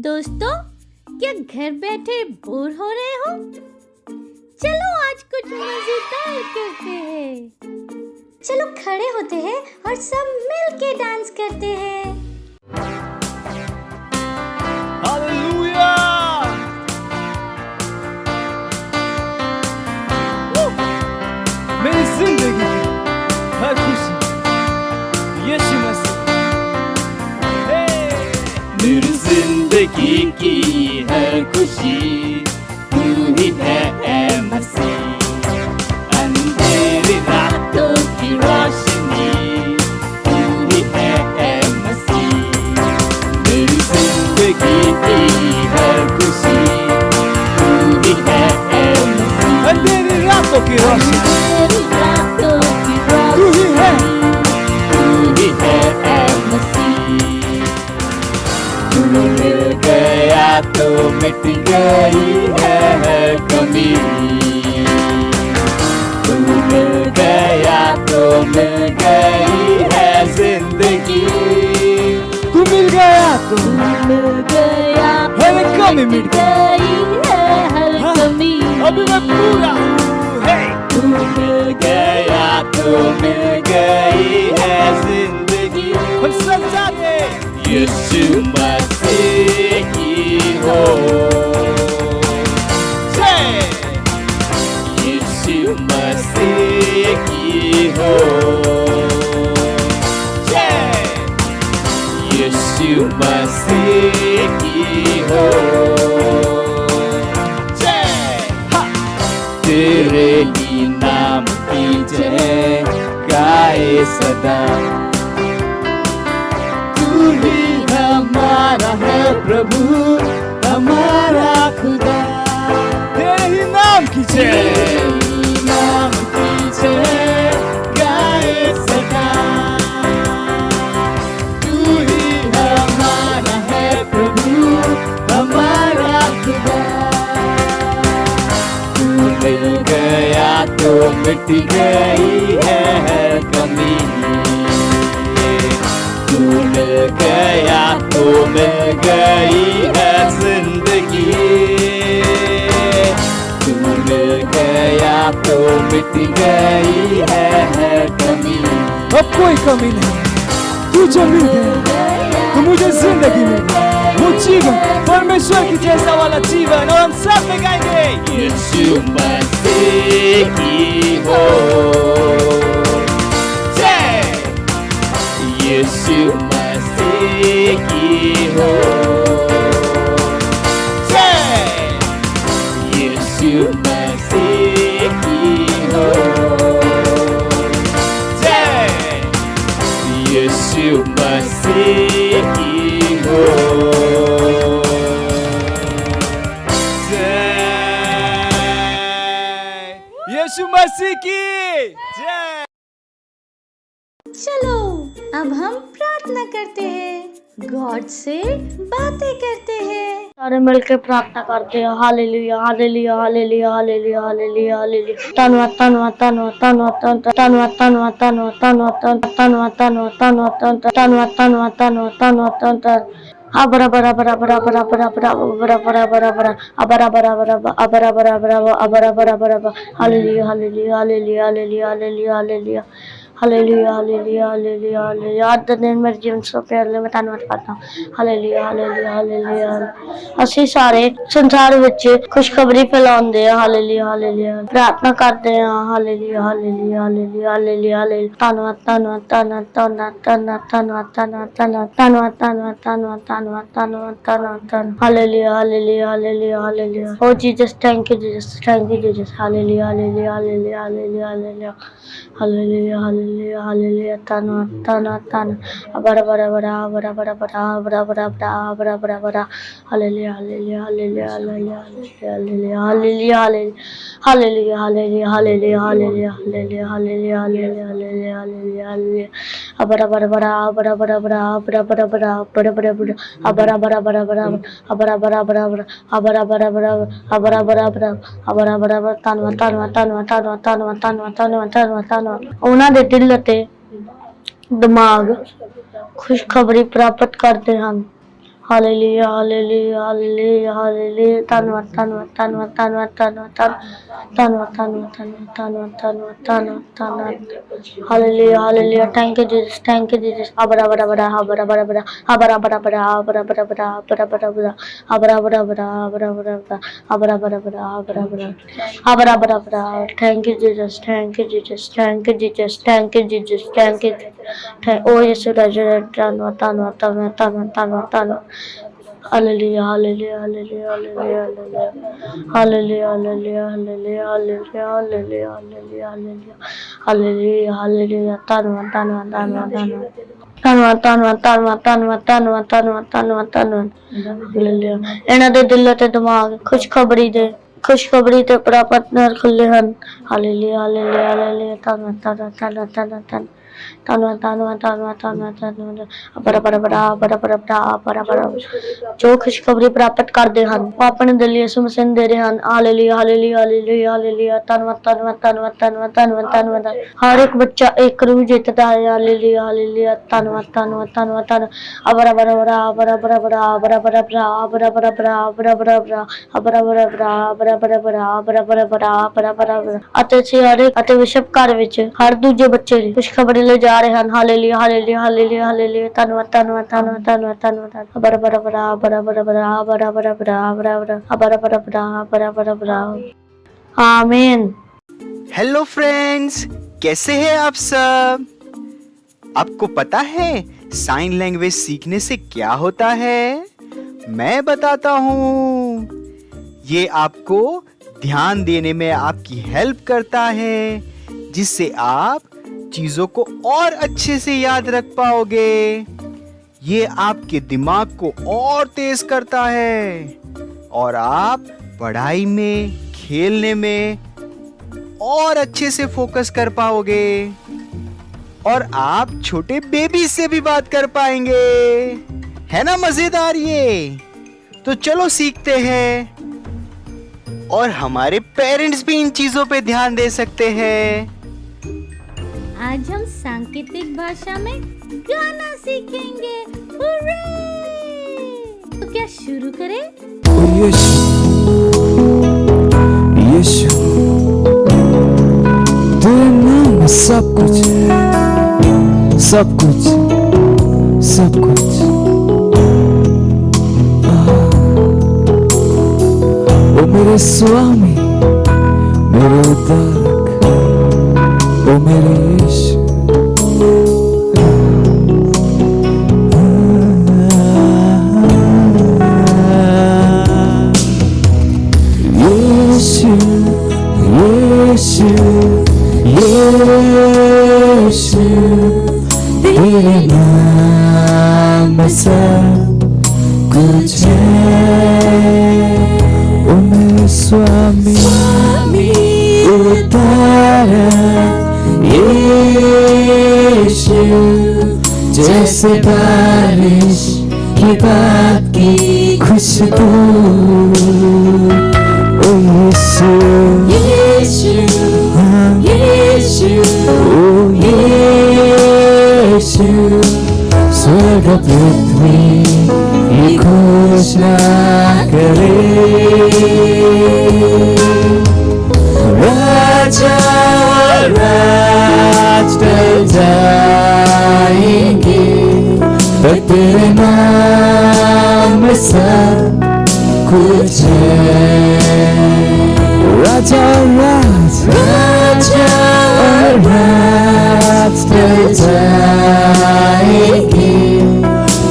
दोस्तों, क्या घर बैठे बोर हो रहे हो? चलो आज कुछ मजेदार करते हैं। चलो खड़े होते हैं और सब मिल के डांस करते हैं। हालेलुया! मेरी जिंदगी हर खुशी यीशु मसीह। मेरी जिंदगी की हर खुशी तू ही है ऐ मसीह। अंधेरी रातों की रोशनी तू ही है ऐ मसीह। मेरी जिंदगी की हर खुशी तू ही है ऐ मसीह। अंधेरी रातों की रोशनी तू ही है ऐ मसीह। तू मिल गया तो मिट गई है हर कमी। तू मिल गया तो मिल गई है जिंदगी। तू मिल गया तो हर कमी मिट गई है हर कमी। अभी मैं पूरा हूँ। तू मिल गया तो मिल गई है जिंदगी। हम सब जाते यीशु मसीह की हो। यीशु मसीह की हो। यीशु मसीह की हो। तेरे ही नाम की जय गाए सदा। तू ही हमारा है प्रभु, हमारा खुदा। तेरे ही नाम की जय, नाम की जय गाए सदा। तू ही हमारा है प्रभु, हमारा खुदा। तू मिल गया तो मिट गई है हर कमी। तू मिल गया तो मिल गई है जिंदगी। तू मिल गया तो मिट गई है हर कमी। अब कोई कमी नहीं। तू जो मिल गया तो मुझे जिंदगी मिल गई। वो जीवन परमेश्वर की जैसा वाला जीवन। और हम सब में गाएंगे यीशु मसीह की हो। यीशु मसीह की हो। यीशु मसीह की हो। यीशु मसीह की हो। यीशु मसीह की जय। चलो अब हम प्रार्थना करते हैं, गॉड से बातें करते हैं। सारे मिलकर प्रार्थना करते हैं। Hallelujah hallelujah hallelujah hallelujah hallelujah hallelujah. धन्यवाद धन्यवाद धन्यवाद धन्यवाद धन्यवाद धन्यवाद धन्यवाद धन्यवाद धन्यवाद धन्यवाद धन्यवाद धन्यवाद धन्यवाद धन्यवाद धन्यवाद। अबरा बरा बरा बरा बरा बरा बरा बरा बरा बरा बरा अबरा बरा बरा अबरा बरा बरा अबरा बरा बरा। Hallelujah hallelujah hallelujah hallelujah hallelujah hallelujah hallelujah hallelujah hallelujah hallelujah. आज द दिन मेरे जीवन से प्यारे मैं धन्यवाद करता हूँ। Hallelujah hallelujah hallelujah. ਅਸੀਂ ਸਾਰੇ ਸੰਸਾਰ ਵਿੱਚ ਖੁਸ਼ਖਬਰੀ ਫੈਲਾਉਂਦੇ ਆ। ਹਾਲੇਲੂਇਆ ਹਾਲੇਲੂਇਆ ਪ੍ਰਾਰਥਨਾ ਕਰਦੇ ਆ। Hallelujah hallelujah hallelujah hallelujah hallelujah. ਧੰਨਵਾਦ ਧੰਨਵਾਦ ਧੰਨਵਾਦ ਧੰਨਵਾਦ ਧੰਨਵਾਦ ਧੰਨਵਾਦ ਧੰਨਵਾਦ ਧੰਨਵਾਦ ਧੰਨਵਾਦ ਧੰਨਵਾਦ ਧੰਨਵਾਦ ਧੰਨਵਾਦ ਧੰਨਵਾਦ ਧੰਨਵਾਦ। Hallelujah hallelujah hallelujah hallelujah. Oh Jesus thank you Jesus thank you Jesus. Hallelujah hallelujah hallelujah hallelujah hallelujah hallelujah hallelujah hallelujah. ਧੰਨਵਾਦ ਧੰਨਵਾਦ ਧੰਨਵਾਦ। ਬੜਾ ਬੜਾ ਬੜਾ ਬੜਾ ਬੜਾ ਬੜਾ ਬੜਾ ਬੜਾ ਬੜਾ ਬੜਾ ਬੜਾ। Hallelujah hallelujah hallelujah hallelujah hallelujah hallelujah hallelujah hallelujah hallelujah hallelujah hallelujah hallelujah hallelujah hallelujah hallelujah hallelujah. अबरा बरा बरा अबरा बरा बरा अबरा बरा बरा बरा बरा बरा अबरा बरा बरा बरा अबरा बरा बरा अबरा बरा बरा अबरा बरा बरा अबरा बरा। धन्यवाद धन्यवाद धन्यवाद धन्यवाद धन्यवाद धन्यवाद धन्यवाद धन्यवाद धन्यवाद। ਉਹਨਾਂ ਦੇ ਦਿਲ ਅਤੇ ਦਿਮਾਗ ਖੁਸ਼ਖਬਰੀ ਪ੍ਰਾਪਤ ਕਰਦੇ ਹਨ। हालेलुया हालेलुया हालेलुया हालेलुया धन्यवाद धन्यवाद धन्यवाद धन्यवाद धन्यवाद धन्यवाद धन्यवाद धन्यवाद धन्यवाद धन्यवाद धन्यवाद hallelujah hallelujah thank you Jesus अबरा बरा बरा अबरा बरा बरा अबरा बरा बरा अबरा बरा बरा अबरा बरा बरा अबरा बरा बरा अबरा बरा बरा अबरा बरा बरा अबरा बरा अबरा बरा बरा thank you Jesus thank you Jesus thank you Jesus thank you Jesus thank you ओ यीशु राजा धन्यवाद धन्यवाद धन्यवाद धन्यवाद धन्यवाद धन्यवाद hallelujah hallelujah hallelujah hallelujah hallelujah hallelujah hallelujah hallelujah hallelujah hallelujah hallelujah hallelujah धन्यवाद धन्यवाद धन्यवाद धन्यवाद धन्यवाद धन्यवाद धन्यवाद धन्यवाद धन्यवाद धन्यवाद धन्यवाद हालेलुया ਇਹਨਾਂ ਦੇ ਦਿਲ ਤੇ ਦਿਮਾਗ ਖੁਸ਼ਖਬਰੀ ਤੇ ਪ੍ਰਾਪਤ ਨਰ ਖੁੱਲੇ ਹਨ ਹਾਲੇਲੂਇਆ ਹਾਲੇਲੂਇਆ ਹਾਲੇਲੂਇਆ ਧੰਨਵਾਦ ਧੰਨਵਾਦ ਧੰਨਵਾਦ ਧੰਨਵਾਦ ਧੰਨਵਾਦ ਧੰਨਵਾਦ ਧੰਨਵਾਦ ਧੰਨਵਾਦ ਧੰਨਵਾਦ ਅਪਰਾ ਪਰਾ ਪਰਾ ਪਰਾ ਪਰਾ ਪਰਾ ਪਰਾ ਜੋ ਖੁਸ਼ਖਬਰੀ ਪ੍ਰਾਪਤ ਕਰਦੇ ਹਨ ਉਹ ਆਪਣੇ ਦਿਲ ਯਿਸੂ ਮਸੀਹ ਨੂੰ ਦੇ ਰਹੇ ਹਨ ਹਾਲੇਲੂਇਆ ਹਾਲੇਲੂਇਆ ਹਾਲੇਲੂਇਆ ਹਾਲੇਲੂਇਆ ਧੰਨਵਾਦ ਧੰਨਵਾਦ ਧੰਨਵਾਦ ਧੰਨਵਾਦ ਧੰਨਵਾਦ ਧੰਨਵਾਦ ਹਰ ਇੱਕ ਬੱਚਾ ਇੱਕ ਰੂਹ ਜਿੱਤਦਾ ਹੈ ਹਾਲੇਲੂਇਆ ਹਾਲੇਲੂਇਆ ਧੰਨਵਾਦ ਧੰਨਵਾਦ ਧੰਨਵਾਦ ਧੰਨ ਅਪਰਾ ਪਰਾ ਪਰਾ ਪਰਾ ਪਰਾ ਪਰਾ ਪਰਾ ਪਰਾ ਪਰਾ ਪਰਾ ਪਰਾ ਪਰਾ ਪਰਾ ਪਰਾ ਪਰਾ ਅਪਰਾ ਪਰਾ ਪਰਾ ਪਰਾ ਪਰਾ ਪਰਾ ਪਰਾ ਪਰਾ ਪਰਾ ਪਰਾ ਪਰਾ ਅਤੇ ਸਾਰੇ ਅਤੇ ਵਿਸ਼ਵ ਘਰ ਵਿੱਚ ਹਰ ਦੂਜੇ ਬੱਚੇ ਦੀ ਖੁਸ਼ਖਬਰੀ ਲੈ ਜਾ ਰਹੇ ਹਨ ਹਾਲੇਲੂਇਆ ਹਾਲੇਲੂਇਆ ਹਾਲੇਲੂਇਆ ਹਾਲੇਲੂਇਆ ਧੰਨਵਾਦ ਧੰਨਵਾਦ ਧੰਨਵਾਦ ਧੰਨਵਾਦ ਧੰਨਵਾਦ ਬਰਾ ਬਰਾ ਬਰਾ ਬਰਾ ਬਰਾ ਬਰਾ ਬਰਾ ਬਰਾ ਬਰਾ ਬਰਾ ਬਰਾ ਬਰਾ ਬਰਾ ਬਰਾ ਬਰਾ ਬਰਾ आमीन। हेलो फ्रेंड्स, कैसे हैं आप सब? आपको पता है साइन लैंग्वेज सीखने से क्या होता है? मैं बताता हूँ। ये आपको ध्यान देने में आपकी हेल्प करता है, जिससे आप चीजों को और अच्छे से याद रख पाओगे। ये आपके दिमाग को और तेज करता है और आप पढ़ाई में, खेलने में और अच्छे से फोकस कर पाओगे और आप छोटे बेबी से भी बात कर पाएंगे। है ना मजेदार ये? तो चलो सीखते हैं और हमारे पेरेंट्स भी इन चीजों पे ध्यान दे सकते हैं। आज हम सांकेतिक भाषा में गाना सीखेंगे। हुर्रे! तो क्या शुरू करें? यीशु तेरे नाम में सब कुछ है, सब कुछ, सब कुछ। ओ मेरे स्वामी, मेरे उद्धारक, ओ मेरे यीशु। यीशु यीशु तेरे नाम में सब कुछ है। ओ मेरे स्वामी उद्धारक यीशु, जैसे बारिश की बात की खुशबू। ओ यीशु यीशु यीशु ओ यीशु, स्वर्ग पृथ्वी ये घोषणा करे। राजा राज टल जाएंगे, पर तेरे नाम में सब कुछ है। राजा राज टल जाएंगे,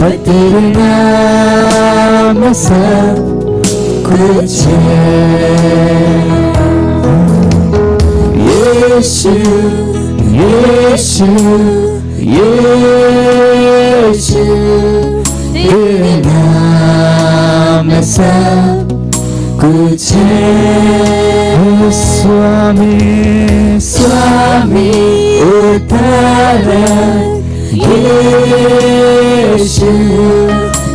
पर तेरे नाम में सब कुछ है। यीशु यीशु यीशु, तेरे नाम में सब कुछ है। स्वामी स्वामी उद्धारक यीशु,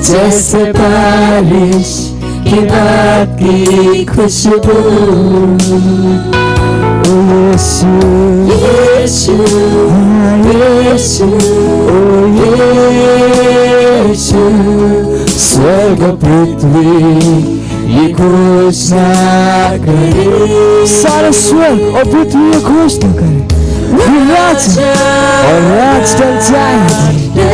जैसे बारिश की रात की खुशबू। यीशु यीशु यीशु ओ यीशु, स्वर्ग पृथ्वी ये घोषणा करे, सारा स्वर्ग और पृथ्वी ये घोषणा करे, राज और राज टल जाएंगे।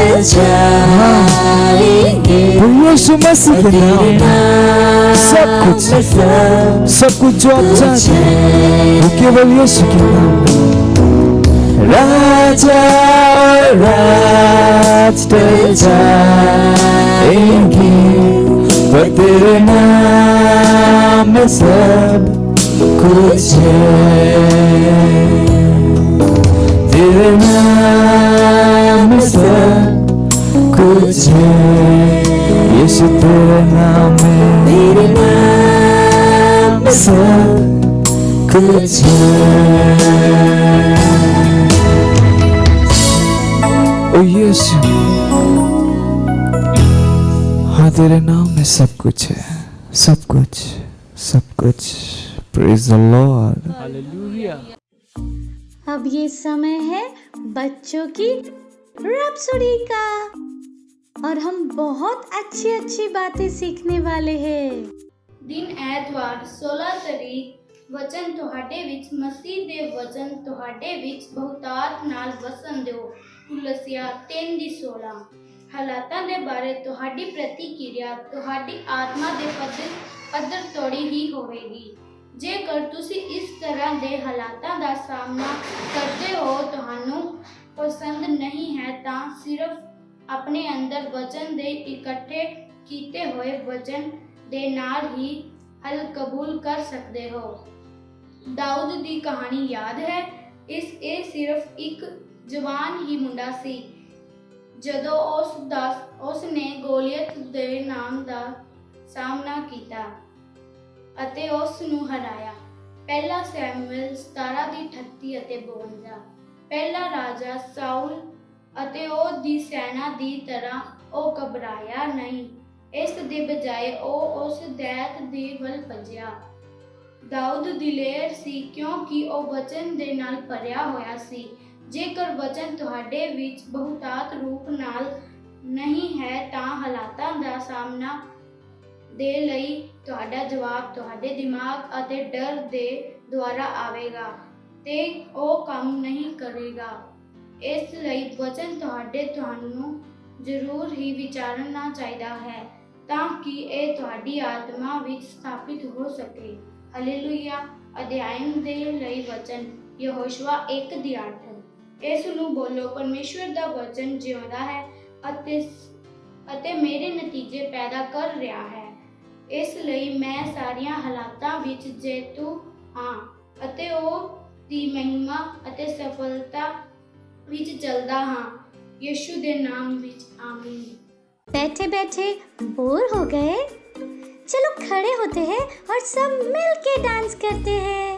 वो यीशु मसीह के नाम सब कुछ जो आप चाहते हैं वो केवल यीशु के नाम। राजा और राज टल जाएंगे, पर तेरे नाम में सब कुछ है, तेरे नाम में सब कुछ है, यीशु तेरे नाम में, तेरे नाम में सब कुछ है। ओ यीशु, हाँ तेरे नाम में सब कुछ है, सब कुछ, सब कुछ। Praise the Lord. हालेलुया। अब ये समय है बच्चों की रैप्सोडी का, और हम बहुत अच्छी अच्छी बातें सीखने वाले हैं। दिन ਐਤਵਾਰ 16 ਤਰੀਕ ਵਚਨ ਤੁਹਾਡੇ ਵਿੱਚ ਮਸੀਹ ਦੇ ਵਚਨ ਤੁਹਾਡੇ ਵਿੱਚ ਬਹੁਤਾਤ ਨਾਲ ਵਸਣ ਦਿਓ। ਕੁਲਸੀਆ 3:16। ਹਾਲਾਤਾਂ ਦੇ ਬਾਰੇ ਤੁਹਾਡੀ ਪ੍ਰਤੀਕਿਰਿਆ ਤੁਹਾਡੀ ਆਤਮਾ ਦੇ ਪੱਧਰ ਤੋੜੀ ਹੀ ਹੋਵੇਗੀ। ਜੇਕਰ ਤੁਸੀਂ ਇਸ ਤਰ੍ਹਾਂ ਦੇ ਹਾਲਾਤਾਂ ਦਾ ਸਾਹਮਣਾ ਕਰਦੇ ਹੋ ਤੁਹਾਨੂੰ ਪਸੰਦ ਨਹੀਂ ਹੈ ਤਾਂ ਸਿਰਫ ਆਪਣੇ ਅੰਦਰ ਵਚਨ ਦੇ ਇਕੱਠੇ ਕੀਤੇ ਹੋਏ ਵਚਨ ਦੇ ਨਾਲ ਹੀ ਹੱਲ ਕਬੂਲ ਕਰ ਸਕਦੇ ਹੋ। ਦਾਊਦ ਦੀ ਕਹਾਣੀ ਯਾਦ ਹੈ? ਇਹ ਸਿਰਫ ਇੱਕ ਜਵਾਨ ਹੀ ਮੁੰਡਾ ਸੀ ਜਦੋਂ ਉਸ ਨੇ ਗੋਲੀਅਤ ਦੇ ਨਾਮ ਦਾ ਸਾਹਮਣਾ ਕੀਤਾ ਅਤੇ ਉਸ ਨੂੰ ਹਰਾਇਆ। ਪਹਿਲਾ ਸੈਮੂਅਲ 17:38 ਅਤੇ 52। ਪਹਿਲਾ ਰਾਜਾ ਸਾਊਲ ਅਤੇ ਉਹ ਦੀ ਸੈਨਾ ਦੀ ਤਰ੍ਹਾਂ ਉਹ ਘਬਰਾਇਆ ਨਹੀਂ, ਇਸ ਦੇ ਬਜਾਏ ਉਹ ਉਸ ਦੈਤ ਦੇ ਵੱਲ ਭੱਜਿਆ। ਦਾਊਦ ਦਿਲੇਰ ਸੀ ਕਿਉਂਕਿ ਉਹ ਵਚਨ ਦੇ ਨਾਲ ਭਰਿਆ ਹੋਇਆ ਸੀ। ਜੇਕਰ ਵਚਨ ਤੁਹਾਡੇ ਵਿੱਚ ਬਹੁਤਾਤ ਰੂਪ ਨਾਲ ਨਹੀਂ ਹੈ ਤਾਂ ਹਾਲਾਤਾਂ ਦਾ ਸਾਹਮਣਾ ਦੇ ਲਈ ਤੁਹਾਡਾ ਜਵਾਬ ਤੁਹਾਡੇ ਦਿਮਾਗ ਅਤੇ ਡਰ ਦੇ ਦੁਆਰਾ ਆਵੇਗਾ ਤੇ ਉਹ ਕੰਮ ਨਹੀਂ ਕਰੇਗਾ। ਇਸ ਲਈ ਵਚਨ ਤੁਹਾਨੂੰ ਜ਼ਰੂਰ ਹੀ ਵਿਚਾਰਨਾ ਚਾਹੀਦਾ ਹੈ ਤਾਂ ਕਿ ਇਹ ਤੁਹਾਡੀ ਆਤਮਾ ਵਿੱਚ ਸਥਾਪਿਤ ਹੋ ਸਕੇ। ਹਾਲੇਲੂਇਆ। ਅਧਿਆਇਨ ਦੇ ਲਈ ਵਚਨ ਯਹੋਸ਼ੂਆ 1:8। ਇਸ ਨੂੰ ਬੋਲੋ, ਪਰਮੇਸ਼ਵਰ ਦਾ ਵਚਨ ਜਿਉਂਦਾ ਹੈ ਅਤੇ ਮੇਰੇ ਨਤੀਜੇ ਪੈਦਾ ਕਰ ਰਿਹਾ ਹੈ। ਇਸ ਲਈ ਮੈਂ ਸਾਰੀਆਂ ਹਾਲਾਤਾਂ ਵਿੱਚ ਜੇਤੂ ਹਾਂ ਅਤੇ ਉਹ ਦੀ ਮਹਿਮਾ ਅਤੇ ਸਫਲਤਾ ਵਿੱਚ ਚੱਲਦਾ ਹਾਂ। यीशु के नाम विच आमीन। बैठे बैठे बोर हो गए? चलो खड़े होते हैं और सब मिल के डांस करते हैं।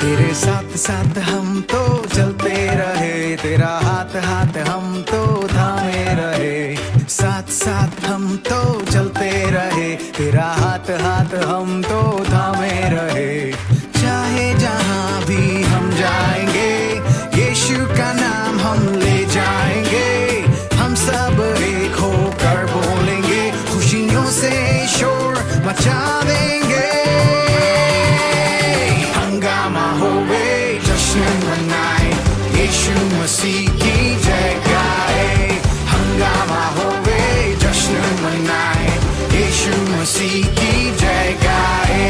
तेरे साथ साथ हम तो चलते रहे, तेरा हाथ हाथ हम तो थामे रहे, साथ साथ हम तो चलते रहे, तेरा हाथ हाथ हम तो थामे रहे। चाहे जहाँ भी हम जाएंगे यीशु का नाम हम ले जाएंगे, हम सब एक होकर बोलेंगे, खुशियों से शोर मचा देंगे। हंगामा होवे जश्न मनाए, यीशु मसीह की जय गाए। हंगामा होवे जश्न मनाए, यीशु मसीह की जय गाए।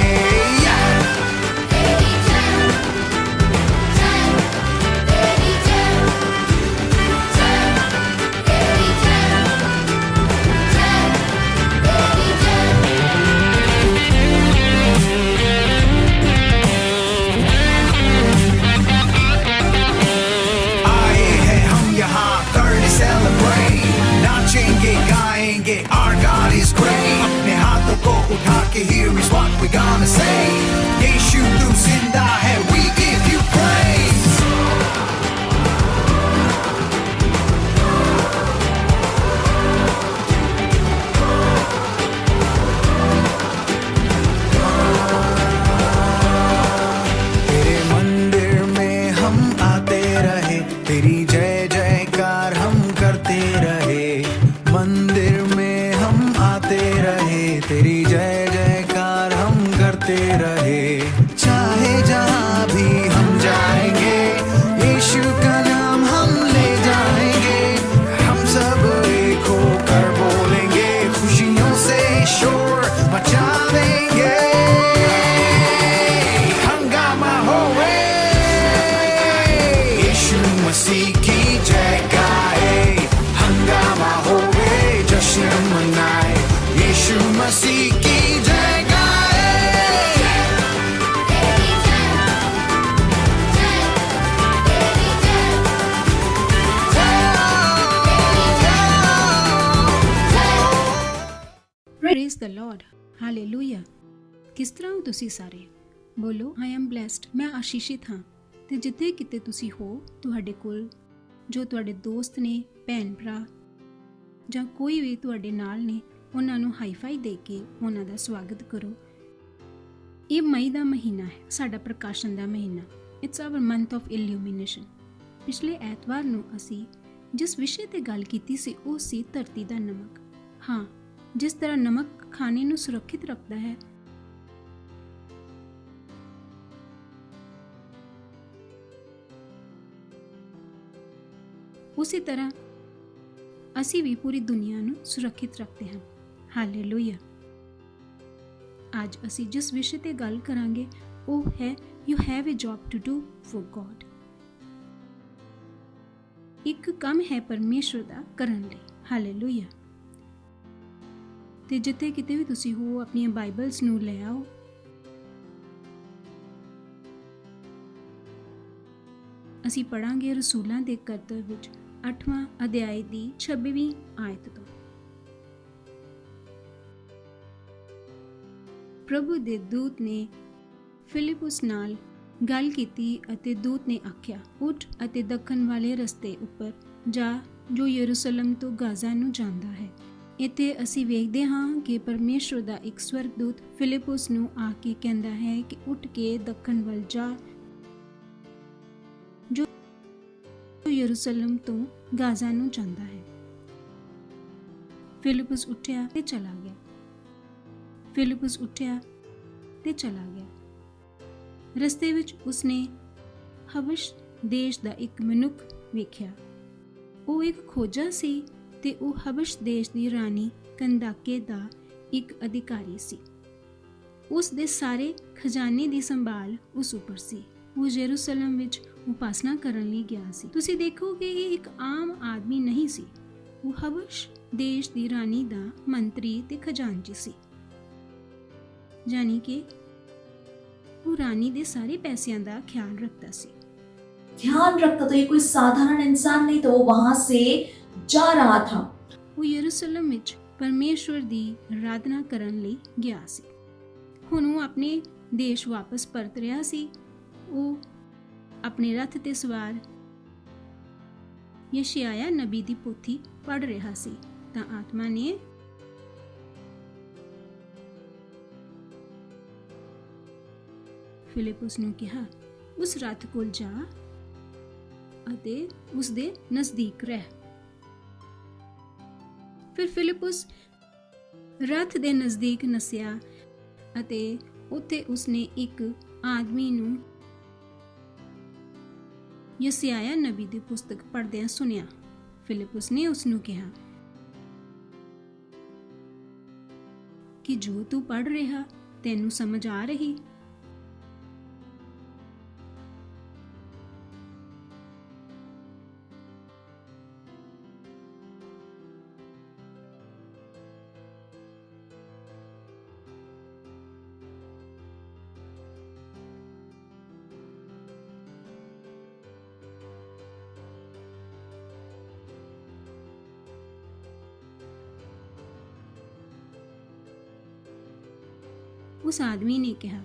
Our God is great, अपने हाथों को उठा मसीह की जय गाए। Praise the Lord, hallelujah. ਕਿਸ ਤਰ੍ਹਾਂ ਹੋ ਤੁਸੀਂ ਸਾਰੇ? ਬੋਲੋ, ਆਈ ਐਮ ਬਲੈਸਡ, ਮੈਂ ਆਸ਼ੀਸ਼ਿਤ ਹਾਂ। ਤੇ ਜਿੱਥੇ ਕਿਤੇ ਤੁਸੀਂ ਹੋ, ਤੁਹਾਡੇ ਕੋਲ ਜੋ ਤੁਹਾਡੇ ਦੋਸਤ ਨੇ, ਭੈਣ ਭਰਾ ਜਾਂ ਕੋਈ ਵੀ ਤੁਹਾਡੇ ਨਾਲ ਨੇ, ਉਹਨਾਂ ਨੂੰ ਹਾਈਫਾਈ ਦੇ ਕੇ ਉਹਨਾਂ ਦਾ ਸਵਾਗਤ ਕਰੋ। ਇਹ ਮਈ ਦਾ ਮਹੀਨਾ ਹੈ, ਸਾਡਾ ਪ੍ਰਕਾਸ਼ਨ ਦਾ ਮਹੀਨਾ। It's our month of illumination. ਪਿਛਲੇ ਐਤਵਾਰ ਨੂੰ ਅਸੀਂ ਜਿਸ ਵਿਸ਼ੇ ਤੇ ਗੱਲ ਕੀਤੀ ਸੀ ਉਹ ਸੀ ਧਰਤੀ ਦਾ ਨਮਕ। ਹਾਂ, ਜਿਸ ਤਰ੍ਹਾਂ ਨਮਕ ਖਾਣੇ ਨੂੰ ਸੁਰੱਖਿਅਤ ਰੱਖਦਾ ਹੈ, ਉਸੇ ਤਰ੍ਹਾਂ ਅਸੀਂ ਵੀ ਪੂਰੀ ਦੁਨੀਆ ਨੂੰ ਸੁਰੱਖਿਅਤ ਰੱਖਦੇ ਹਾਂ। ਹਾਲੇਲੂਇਆ। ਅੱਜ ਅਸੀਂ ਜਿਸ ਵਿਸ਼ੇ ਤੇ ਗੱਲ ਕਰਾਂਗੇ ਉਹ ਹੈ you have a job to do for God. ਇੱਕ ਕੰਮ ਹੈ ਪਰਮੇਸ਼ਵਰ ਦਾ ਕਰਨ ਲਈ। ਹਾਲੇਲੂਇਆ। ਤੇ ਜਿੱਥੇ ਕਿਤੇ ਵੀ ਤੁਸੀਂ ਹੋ, ਆਪਣੀਆਂ ਬਾਈਬਲਸ ਨੂੰ ਲੈ ਆਓ। ਅਸੀਂ ਪੜਾਂਗੇ ਰਸੂਲਾਂ ਦੇ ਕਰਤੱਵ ਵਿੱਚ 8ਵਾਂ ਅਧਿਆਇ ਦੀ 26ਵੀਂ ਆਇਤ ਤੋਂ। ਪ੍ਰਭੂ ਦੇ ਦੂਤ ਨੇ ਫਿਲਿਪੁਸ ਨਾਲ ਗੱਲ ਕੀਤੀ ਅਤੇ ਦੂਤ ਨੇ ਆਖਿਆ, ਉੱਠ ਅਤੇ ਦੱਖਣ ਵਾਲੇ ਰਸਤੇ ਉੱਪਰ ਜਾ ਜੋ ਯਰੂਸ਼ਲਮ ਤੋਂ ਗਾਜ਼ਾ ਨੂੰ ਜਾਂਦਾ ਹੈ। ਇੱਥੇ ਅਸੀਂ ਵੇਖਦੇ ਹਾਂ ਕਿ ਪਰਮੇਸ਼ਵਰ ਦਾ ਇੱਕ ਸਵਰਗਦੂਤ ਫਿਲਿਪੁਸ ਨੂੰ ਆ ਕੇ ਕਹਿੰਦਾ ਹੈ ਕਿ ਉੱਠ ਕੇ ਦੱਖਣ ਵੱਲ ਜਾ ਜੋ ਯਰੂਸ਼ਲਮ ਤੋਂ ਗਾਜ਼ਾ ਨੂੰ ਜਾਂਦਾ ਹੈ। ਫਿਲਿਪੁਸ ਉੱਠਿਆ ਤੇ ਚਲਾ ਗਿਆ। ਫਿਲਿਪੁਸ ਉੱਠਿਆ ਤੇ ਚਲਾ ਗਿਆ। ਰਸਤੇ ਵਿੱਚ ਉਸਨੇ ਹਬਸ਼ ਦੇਸ਼ ਦਾ ਇੱਕ ਮਨੁੱਖ ਵੇਖਿਆ। ਉਹ ਇੱਕ ਖੋਜਾ ਸੀ ਤੇ ਉਹ ਹਬਸ਼ ਦੇਸ਼ ਦੀ ਰਾਣੀ ਕੰਦਾਕੇ ਦਾ ਇੱਕ ਅਧਿਕਾਰੀ ਸੀ। ਉਸ ਦੇ ਸਾਰੇ ਖਜ਼ਾਨੇ ਦੀ ਸੰਭਾਲ ਉਸ ਉੱਪਰ ਸੀ। ਉਹ ਯਰੂਸ਼ਲਮ ਵਿੱਚ ਉਪਾਸਨਾ ਕਰਨ ਲਈ ਗਿਆ ਸੀ। ਤੁਸੀਂ ਦੇਖੋਗੇ ਇਹ ਇੱਕ ਆਮ ਆਦਮੀ ਨਹੀਂ ਸੀ। ਉਹ ਹਬਸ਼ ਦੇਸ਼ ਦੀ ਰਾਣੀ ਦਾ ਮੰਤਰੀ ਤੇ ਖਜ਼ਾਨਚੀ ਸੀ। ਯਾਨੀ ਕਿ वो रानी दे सारे पैसों का ख्याल रखता सी। ध्यान रखता, तो ये कोई साधारण इंसान नहीं, तो वो वहां से जा रहा था। वो यरूशलेम विच परमेश्वर दी आराधना करन लई गया सी। हुण वो अपने देश वापस परत रहा सी। वो अपने रथ ते सवार यशायाह नबी दी पोथी पढ़ रहा सी तां आत्मा ने ਫਿਲਿਪੁਸ ਨੂੰ ਕਿਹਾ, ਉਸ ਰਥ ਕੋਲ ਜਾ ਅਤੇ ਉਸ ਦੇ ਨਜ਼ਦੀਕ ਰਹਿ। ਫਿਰ ਫਿਲਿਪੁਸ ਰਥ ਦੇ ਨਜ਼ਦੀਕ ਨਸਿਆ ਅਤੇ ਉੱਥੇ ਉਸਨੇ ਇੱਕ ਆਦਮੀ ਨੂੰ ਯਸਾਇਆ ਨਬੀ ਦੀ ਪੁਸਤਕ ਪੜ੍ਹਦਿਆਂ ਸੁਣਿਆ। ਫਿਲਿਪੁਸ ਨੇ ਉਸ ਨੂੰ ਕਿਹਾ ਕਿ ਜੋ ਤੂੰ ਪੜ੍ਹ ਰਿਹਾ ਤੈਨੂੰ ਸਮਝ ਆ ਰਹੀ? ਉਸ ਆਦਮੀ ਨੇ ਕਿਹਾ,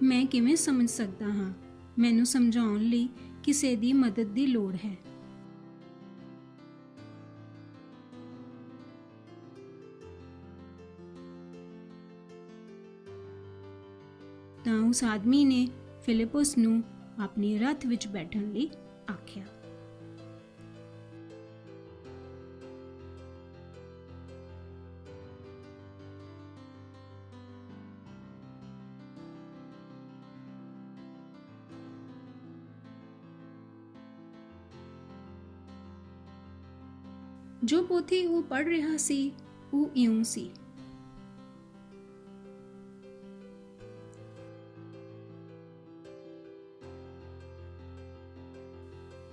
ਮੈਂ ਕਿਵੇਂ ਸਮਝ ਸਕਦਾ ਹਾਂ? ਮੈਨੂੰ ਸਮਝਾਉਣ ਲਈ ਕਿਸੇ ਦੀ ਮਦਦ ਦੀ ਲੋੜ ਹੈ। ਤਾਂ ਉਸ ਆਦਮੀ ਨੇ ਫਿਲਿਪੁਸ ਨੂੰ ਆਪਣੇ ਰਥ ਵਿੱਚ ਬੈਠਣ ਲਈ ਆਖਿਆ। ਜੋ ਪੋਥੀ ਉਹ ਪੜ੍ਹ ਰਿਹਾ ਸੀ ਉਹ ਇਉਂ ਸੀ,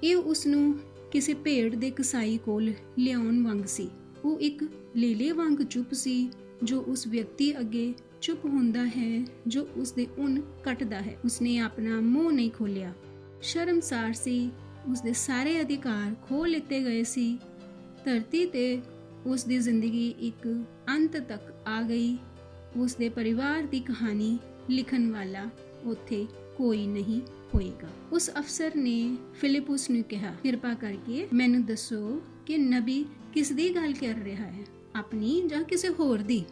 ਇਹ ਉਸ ਨੂੰ ਕਿਸੇ ਭੇਡ ਦੇ ਕਸਾਈ ਕੋਲ ਲਿਆਉਣ ਵਾਂਗ ਸੀ। ਉਹ ਇੱਕ ਲੇਲੇ ਵਾਂਗ ਚੁੱਪ ਸੀ ਜੋ ਉਸ ਵਿਅਕਤੀ ਅੱਗੇ ਚੁੱਪ ਹੁੰਦਾ ਹੈ, ਜੋ ਉਸ ਦੇ ਉੱਨ ਕੱਟਦਾ ਹੈ। ਉਸਨੇ ਆਪਣਾ ਮੂੰਹ ਨਹੀਂ ਖੋਲਿਆ। ਸ਼ਰਮਸਾਰ ਸੀ, ਉਸ ਦੇ ਸਾਰੇ ਅਧਿਕਾਰ ਖੋਹ ਲਿੱਤੇ ਗਏ ਸੀ। ਧਰਤੀ ਤੇ ਉਸ ਦੀ ਜ਼ਿੰਦਗੀ ਇੱਕ ਅੰਤ ਤੱਕ ਆ ਗਈ। ਉਸ ਦੇ ਪਰਿਵਾਰ ਦੀ ਕਹਾਣੀ ਲਿਖਣ ਵਾਲਾ ਉੱਥੇ ਕੋਈ ਨਹੀਂ ਹੋਏਗਾ। ਉਸ ਅਫਸਰ ਨੇ ਫਿਲਿਪੁਸ ਨੂੰ ਕਿਹਾ, ਕਿਰਪਾ ਕਰਕੇ ਮੈਨੂੰ ਦੱਸੋ ਕਿ ਨਬੀ ਕਿਸ ਦੀ ਗੱਲ ਕਰ ਰਿਹਾ ਹੈ, ਆਪਣੀ ਜਾਂ ਕਿਸੇ ਹੋਰ ਦੀ।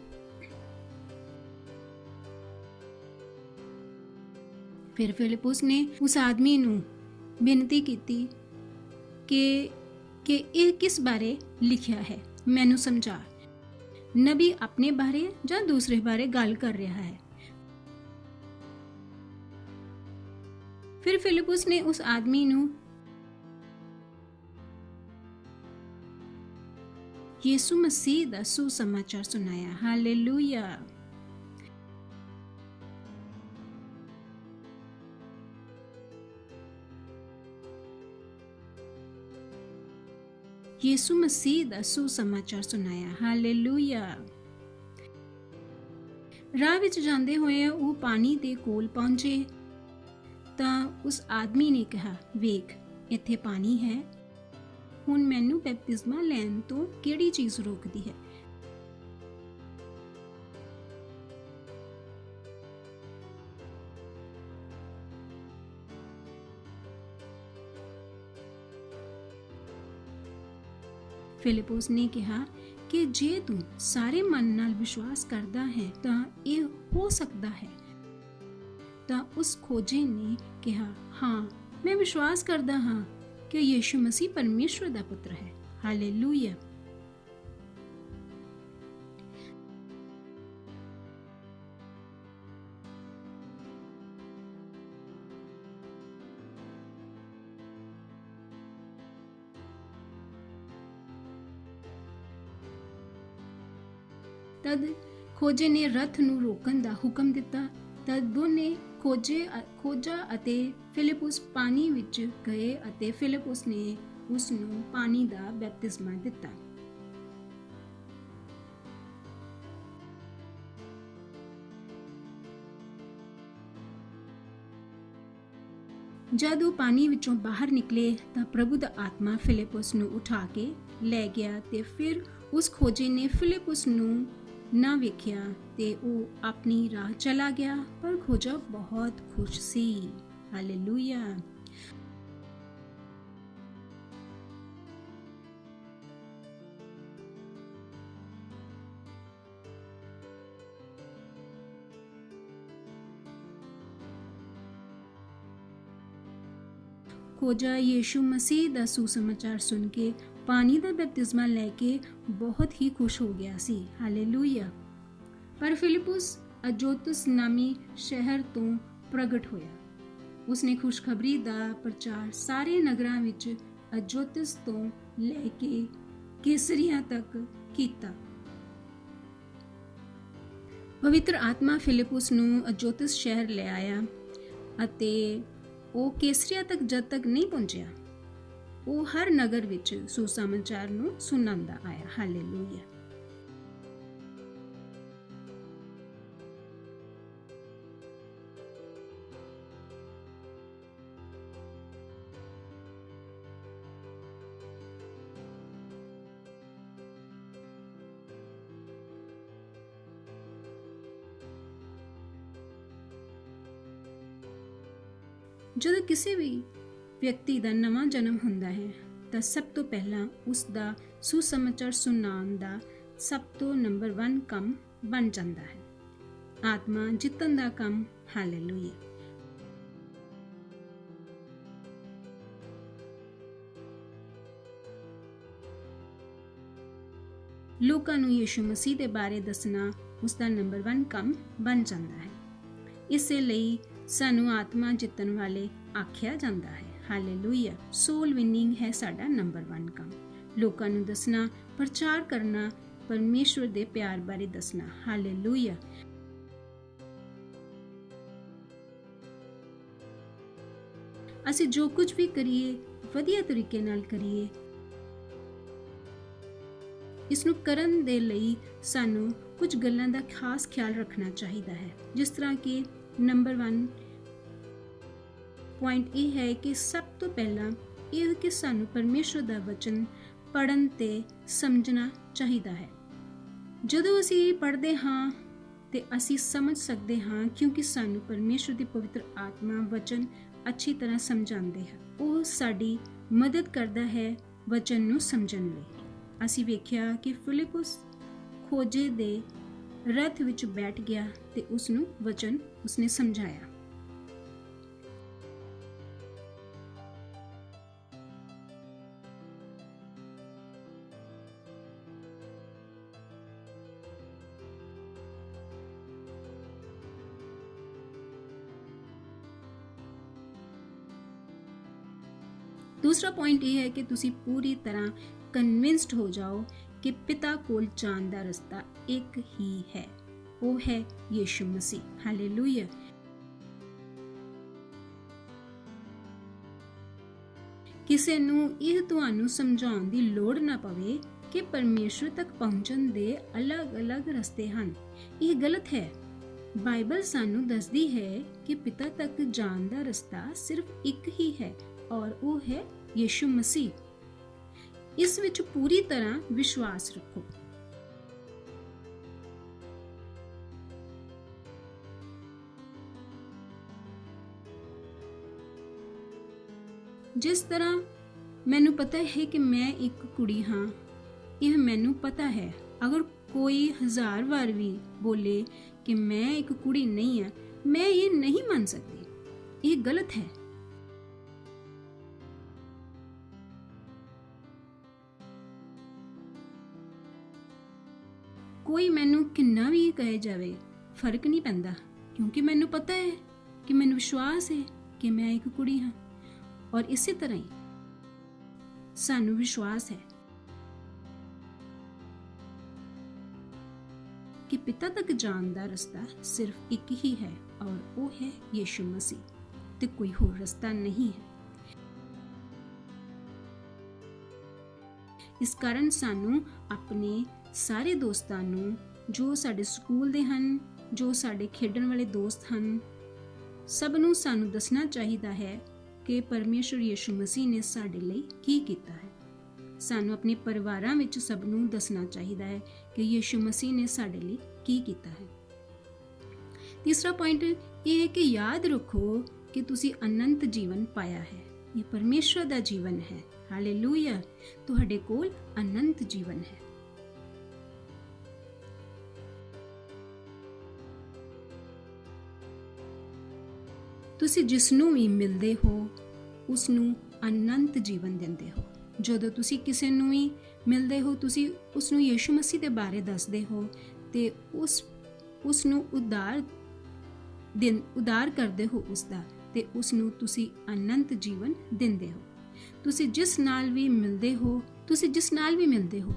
ਫਿਰ ਫਿਲਿਪੁਸ ਨੇ ਉਸ ਆਦਮੀ ਨੂੰ ਬੇਨਤੀ ਕੀਤੀ ਕਿ ਇਹ ਕਿਸ ਬਾਰੇ ਲਿਖਿਆ ਹੈ, ਮੈਨੂੰ ਸਮਝਾ। ਨਬੀ ਆਪਣੇ ਬਾਰੇ ਜਾਂ ਦੂਸਰੇ ਬਾਰੇ ਗੱਲ ਕਰ ਰਿਹਾ ਹੈ। ਫਿਰ ਫਿਲਿਪੁਸ ਨੇ ਉਸ ਆਦਮੀ ਨੂੰ ਯਿਸੂ ਮਸੀਹ ਦਾ ਸੁਸਮਾਚਾਰ ਸੁਣਾਇਆ। ਹਾਲੇਲੂਇਆ। ਯਿਸੂ ਮਸੀਹ ਦਾ ਸੁਸਮਾਚਾਰ ਸੁਣਾਇਆ। ਹਾਲੇਲੂਇਆ। ਰਾਹ ਵਿੱਚ ਜਾਂਦੇ ਹੋਏ ਉਹ ਪਾਣੀ ਦੇ ਕੋਲ ਪਹੁੰਚੇ ਤਾਂ ਉਸ ਆਦਮੀ ਨੇ ਕਿਹਾ, ਵੇਖ, ਇੱਥੇ ਪਾਣੀ ਹੈ, ਹੁਣ ਮੈਨੂੰ ਬੈਪਤਿਸਮਾ ਲੈਣ ਤੋਂ ਕਿਹੜੀ ਚੀਜ਼ ਰੋਕਦੀ ਹੈ? ਫਿਲਿਪੁਸ ਨੇ ਕਿਹਾ ਕਿ ਜੇ ਤੂੰ ਸਾਰੇ ਮਨ ਨਾਲ ਵਿਸ਼ਵਾਸ ਕਰਦਾ ਹੈ ਤਾਂ ਇਹ ਹੋ ਸਕਦਾ ਹੈ। ਤਾਂ ਉਸ ਖੋਜੇ ਨੇ ਕਿਹਾ, ਹਾਂ, ਮੈਂ ਵਿਸ਼ਵਾਸ ਕਰਦਾ ਹਾਂ ਕਿ ਯਿਸੂ ਮਸੀਹ ਪਰਮੇਸ਼ਵਰ ਦਾ ਪੁੱਤਰ ਹੈ। ਹਾਲੇਲੂਇਆ। ਤਦ ਖੋਜੇ ਨੇ ਰਥ ਨੂੰ ਰੋਕਣ ਦਾ ਹੁਕਮ ਦਿੱਤਾ। ਤਦ ਦੋਨੇ ਖੋਜਾ ਅਤੇ ਫਿਲਿਪੁਸ ਪਾਣੀ ਵਿੱਚ ਗਏ ਅਤੇ ਫਿਲਿਪੁਸ ਨੇ ਉਸ ਨੂੰ ਪਾਣੀ ਦਾ ਬੈਪਤਿਸਮਾ ਦਿੱਤਾ। ਜਦ ਉਹ ਪਾਣੀ ਵਿੱਚੋਂ ਬਾਹਰ ਨਿਕਲੇ ਤਾਂ ਪ੍ਰਭੂ ਦਾ ਆਤਮਾ ਫਿਲਿਪੁਸ ਨੂੰ ਉਠਾ ਕੇ ਲੈ ਗਿਆ ਤੇ ਫਿਰ ਉਸ ਖੋਜੇ ਨੇ ਫਿਲਿਪੁਸ ਨੂੰ ਨਾ ਵੇਖਿਆ ਤੇ ਉਹ ਆਪਣੀ ਰਾਹ ਚਲਾ ਗਿਆ, ਪਰ ਖੋਜਾ ਬਹੁਤ ਖੁਸ਼ ਸੀ। ਹਾਲੇਲੂਇਆ। ਖੋਜਾ ਯਿਸੂ ਮਸੀਹ ਦਾ ਸੁਸਮਾਚਾਰ ਸੁਣ ਕੇ ਪਾਣੀ ਦਾ ਬਪਤਿਸਮਾ ਲੈ ਕੇ ਬਹੁਤ ਹੀ ਖੁਸ਼ ਹੋ ਗਿਆ ਸੀ। ਹਾਲੇਲੂਇਆ। ਪਰ ਫਿਲਿਪੁਸ ਅਜੋਤਸ ਨਾਮੀ ਸ਼ਹਿਰ ਤੋਂ ਪ੍ਰਗਟ ਹੋਇਆ। ਉਸਨੇ ਖੁਸ਼ਖਬਰੀ ਦਾ ਪ੍ਰਚਾਰ ਸਾਰੇ ਨਗਰਾਂ ਵਿੱਚ ਅਜੋਤਸ ਤੋਂ ਲੈ ਕੇ ਕੈਸਰੀਆ ਤੱਕ ਕੀਤਾ। ਪਵਿੱਤਰ ਆਤਮਾ ਫਿਲਿਪੁਸ ਨੂੰ ਅਜੋਤਸ ਸ਼ਹਿਰ ਲੈ ਆਇਆ ਅਤੇ ਉਹ ਕੈਸਰੀਆ ਤੱਕ ਜਦ ਤੱਕ ਨਹੀਂ ਪਹੁੰਚਿਆ, ਉਹ ਹਰ ਨਗਰ ਵਿੱਚ ਸੁਸਮਾਚਾਰ ਨੂੰ ਸੁਣਾਉਂਦਾ ਆਇਆ। ਹਾਲੇਲੂਇਆ। ਜਦੋਂ ਕਿਸੇ ਵੀ ਵਿਅਕਤੀ ਦਾ ਨਵਾਂ ਜਨਮ ਹੁੰਦਾ ਹੈ ਤਾਂ ਸਭ ਤੋਂ ਪਹਿਲਾਂ ਉਸ ਦਾ ਸੁਸਮਾਚਾਰ ਸੁਣਾਉਣ ਦਾ ਸਭ ਤੋਂ ਨੰਬਰ 1 ਕੰਮ ਬਣ ਜਾਂਦਾ ਹੈ ਆਤਮਾ ਜਿੱਤਣ ਦਾ ਕੰਮ। ਹਾਲੇਲੂਇਆ। ਲੋਕਾਂ ਨੂੰ ਯਿਸੂ ਮਸੀਹ ਦੇ ਬਾਰੇ ਦੱਸਣਾ ਉਸ ਦਾ ਨੰਬਰ 1 ਕੰਮ ਬਣ ਜਾਂਦਾ ਹੈ। ਇਸੇ ਲਈ ਸਾਨੂੰ ਆਤਮਾ ਜਿੱਤਣ ਵਾਲੇ ਆਖਿਆ ਜਾਂਦਾ ਹੈ। ਹਾਲੇਲੂਇਆ। ਸੋਲ ਵਿਨਿੰਗ ਹੈ ਸਾਡਾ ਨੰਬਰ 1 ਕੰਮ। ਲੋਕਾਂ ਨੂੰ ਦੱਸਣਾ, ਪ੍ਰਚਾਰ ਕਰਨਾ, ਪਰਮੇਸ਼ਵਰ ਦੇ ਪਿਆਰ ਬਾਰੇ ਦੱਸਣਾ। ਹਾਲੇਲੂਇਆ। ਅਸੀਂ ਜੋ ਕੁਝ ਵੀ ਕਰੀਏ ਵਧੀਆ ਤਰੀਕੇ ਨਾਲ ਕਰੀਏ। ਇਸ ਨੂੰ ਕਰਨ ਦੇ ਲਈ ਸਾਨੂੰ ਕੁਝ ਗੱਲਾਂ ਦਾ ਖਾਸ ਖਿਆਲ ਰੱਖਣਾ ਚਾਹੀਦਾ ਹੈ, ਜਿਸ ਤਰ੍ਹਾਂ ਕਿ ਨੰਬਰ 1 ਪੁਆਇੰਟ ਇਹ ਹੈ ਕਿ ਸਭ ਤੋਂ ਪਹਿਲਾਂ ਇਹ ਕਿ ਸਾਨੂੰ ਪਰਮੇਸ਼ਰ ਦਾ ਵਚਨ ਪੜ੍ਹਨ ਤੇ ਸਮਝਣਾ ਚਾਹੀਦਾ ਹੈ। ਜਦੋਂ ਅਸੀਂ ਪੜ੍ਹਦੇ ਹਾਂ ਤੇ ਅਸੀਂ ਸਮਝ ਸਕਦੇ ਹਾਂ, ਕਿਉਂਕਿ ਸਾਨੂੰ ਪਰਮੇਸ਼ਰ ਦੀ ਪਵਿੱਤਰ ਆਤਮਾ ਵਚਨ ਅੱਛੀ ਤਰ੍ਹਾਂ ਸਮਝਾਉਂਦੇ ਹੈ। ਉਹ ਸਾਡੀ ਮਦਦ ਕਰਦਾ ਹੈ ਵਚਨ ਨੂੰ ਸਮਝਣ ਲਈ। ਅਸੀਂ ਵੇਖਿਆ ਕਿ ਫਿਲਿਪਸ ਖੋਜੇ ਦੇ ਰਥ ਵਿੱਚ ਬੈਠ ਗਿਆ ਤੇ ਉਸ ਨੂੰ ਵਚਨ ਉਸਨੇ ਸਮਝਾਇਆ। ਦੂਸਰਾ ਪੁਆਇੰਟ ਇਹ ਹੈ ਕਿ ਤੁਸੀਂ ਪੂਰੀ ਤਰ੍ਹਾਂ ਕਨਵਿੰਸਡ ਹੋ ਜਾਓ ਕਿ ਪਿਤਾ ਕੋਲ ਜਾਣ ਦਾ ਰਸਤਾ ਇੱਕ ਹੀ ਹੈ, ਉਹ ਹੈ ਯਿਸੂ ਮਸੀਹ। ਹਾਲੇਲੂਇਆ। ਕਿਸੇ ਨੂੰ ਇਹ ਤੁਹਾਨੂੰ ਸਮਝਾਉਣ ਦੀ ਲੋੜ ਨਾ ਪਵੇ ਕਿ ਪਰਮੇਸ਼ਰ ਤੱਕ ਪਹੁੰਚਣ ਦੇ ਅਲੱਗ-ਅਲੱਗ ਰਸਤੇ ਹਨ। ਇਹ ਗਲਤ ਹੈ। ਬਾਈਬਲ ਸਾਨੂੰ ਦੱਸਦੀ ਹੈ ਕਿ ਪਿਤਾ ਤੱਕ ਜਾਣ ਦਾ ਰਸਤਾ ਸਿਰਫ ਇੱਕ ਹੀ ਹੈ ਔਰ ਉਹ ਹੈ ਯਿਸੂ ਮਸੀਹ। ਇਸ ਵਿੱਚ ਪੂਰੀ ਤਰ੍ਹਾਂ ਵਿਸ਼ਵਾਸ ਰੱਖੋ। ਜਿਸ ਤਰ੍ਹਾਂ ਮੈਨੂੰ ਪਤਾ ਹੈ ਕਿ ਮੈਂ ਇੱਕ ਕੁੜੀ ਹਾਂ, ਇਹ ਮੈਨੂੰ ਪਤਾ ਹੈ। ਅਗਰ ਕੋਈ 1000 ਵਾਰ ਵੀ ਬੋਲੇ ਕਿ ਮੈਂ ਇੱਕ ਕੁੜੀ ਨਹੀਂ ਹਾਂ, ਮੈਂ ਇਹ ਨਹੀਂ ਮੰਨ ਸਕਦੀ। ਇਹ ਗਲਤ ਹੈ। ਕੋਈ ਮੈਨੂੰ ਕਿੰਨਾ ਵੀ ਕਹੇ ਜਾਵੇ, ਫਰਕ ਨਹੀਂ ਪੈਂਦਾ, ਕਿਉਂਕਿ ਮੈਨੂੰ ਪਤਾ ਹੈ ਕਿ ਮੈਨੂੰ ਵਿਸ਼ਵਾਸ ਹੈ ਕਿ ਮੈਂ ਇੱਕ ਕੁੜੀ ਹਾਂ। ਔਰ ਇਸੇ ਤਰ੍ਹਾਂ ਹੀ ਸਾਨੂੰ ਵਿਸ਼ਵਾਸ ਹੈ ਕਿ ਪਿਤਾ ਤੱਕ ਜਾਣ ਦਾ ਰਸਤਾ ਸਿਰਫ ਇੱਕ ਹੀ ਹੈ ਔਰ ਉਹ ਹੈ ਯਿਸੂ ਮਸੀਹ, ਤੇ ਕੋਈ ਹੋਰ ਰਸਤਾ ਨਹੀਂ ਹੈ। ਇਸ ਕਾਰਨ ਸਾਨੂੰ ਆਪਣੇ ਸਾਰੇ ਦੋਸਤਾਂ ਨੂੰ, ਜੋ ਸਾਡੇ ਸਕੂਲ ਦੇ ਹਨ, ਜੋ ਸਾਡੇ ਖੇਡਣ ਵਾਲੇ ਦੋਸਤ ਹਨ, ਸਭ ਨੂੰ ਸਾਨੂੰ ਦੱਸਣਾ ਚਾਹੀਦਾ ਹੈ ਕਿ ਪਰਮੇਸ਼ਰ ਯਿਸੂ ਮਸੀਹ ਨੇ ਸਾਡੇ ਲਈ ਕੀ ਕੀਤਾ ਹੈ। ਸਾਨੂੰ ਆਪਣੇ ਪਰਿਵਾਰਾਂ ਵਿੱਚ ਸਭ ਨੂੰ ਦੱਸਣਾ ਚਾਹੀਦਾ ਹੈ ਕਿ ਯਿਸੂ ਮਸੀਹ ਨੇ ਸਾਡੇ ਲਈ ਕੀ ਕੀਤਾ ਹੈ। ਤੀਸਰਾ ਪੁਆਇੰਟ ਇਹ ਹੈ ਕਿ ਯਾਦ ਰੱਖੋ ਕਿ ਤੁਸੀਂ ਅਨੰਤ ਜੀਵਨ ਪਾਇਆ ਹੈ। ਇਹ ਪਰਮੇਸ਼ਰ ਦਾ ਜੀਵਨ ਹੈ। ਹਾਲੇਲੂਇਆ। ਤੁਹਾਡੇ ਕੋਲ ਅਨੰਤ ਜੀਵਨ ਹੈ। ਤੁਸੀਂ ਜਿਸ ਨੂੰ ਵੀ ਮਿਲਦੇ ਹੋ ਉਸ ਨੂੰ ਅਨੰਤ ਜੀਵਨ ਦਿੰਦੇ ਹੋ। ਜਦੋਂ ਤੁਸੀਂ ਕਿਸੇ ਨੂੰ ਵੀ ਮਿਲਦੇ ਹੋ, ਤੁਸੀਂ ਉਸ ਨੂੰ ਯਿਸੂ ਮਸੀਹ ਦੇ ਬਾਰੇ ਦੱਸਦੇ ਹੋ ਤੇ ਉਸ ਨੂੰ ਉਦਾਰ ਕਰਦੇ ਹੋ ਉਸਦਾ, ਤੇ ਉਸ ਨੂੰ ਤੁਸੀਂ ਅਨੰਤ ਜੀਵਨ ਦਿੰਦੇ ਹੋ। ਤੁਸੀਂ ਜਿਸ ਨਾਲ ਵੀ ਮਿਲਦੇ ਹੋ,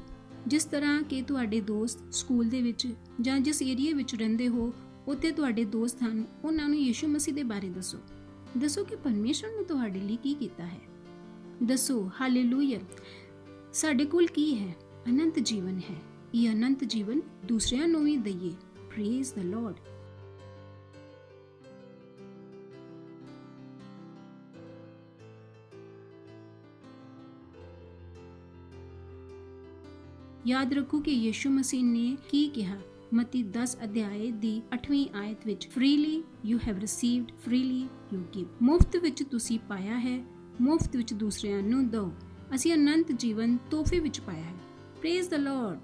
ਜਿਸ ਤਰ੍ਹਾਂ ਕਿ ਤੁਹਾਡੇ ਦੋਸਤ ਸਕੂਲ ਦੇ ਵਿੱਚ ਜਾਂ ਜਿਸ ਏਰੀਆ ਵਿੱਚ ਰਹਿੰਦੇ ਹੋ ਉੱਥੇ ਤੁਹਾਡੇ ਦੋਸਤ ਹਨ, ਉਹਨਾਂ ਨੂੰ ਯਿਸੂ ਮਸੀਹ ਦੇ ਬਾਰੇ ਦੱਸੋ ਕਿ ਪਰਮੇਸ਼ਰ ਨੇ ਤੁਹਾਡੇ ਲਈ ਕੀ ਕੀਤਾ ਹੈ। ਦੱਸੋ। ਹਾਲੇਲੂਇਆ। ਸਾਡੇ ਕੋਲ ਕੀ ਹੈ? ਅਨੰਤ ਜੀਵਨ ਹੈ। ਇਹ ਅਨੰਤ ਜੀਵਨ ਦੂਸਰਿਆਂ ਨੂੰ ਵੀ ਦਈਏ। Praise the Lord. ਯਾਦ ਰੱਖੋ ਕਿ ਯਿਸੂ ਮਸੀਹ ਨੇ ਕੀ ਕਿਹਾ। ਮਤੀ 10 ਅਧਿਆਏ ਦੀ 8ਵੀਂ ਆਇਤ ਵਿੱਚ, freely you have received, freely you give. ਮੁਫਤ ਵਿੱਚ ਤੁਸੀਂ ਪਾਇਆ ਹੈ, ਮੁਫਤ ਵਿੱਚ ਦੂਸਰਿਆਂ ਨੂੰ ਦਿਓ। ਅਸੀਂ ਅਨੰਤ ਜੀਵਨ ਤੋਹਫੇ ਵਿੱਚ ਪਾਇਆ ਹੈ। Praise the Lord.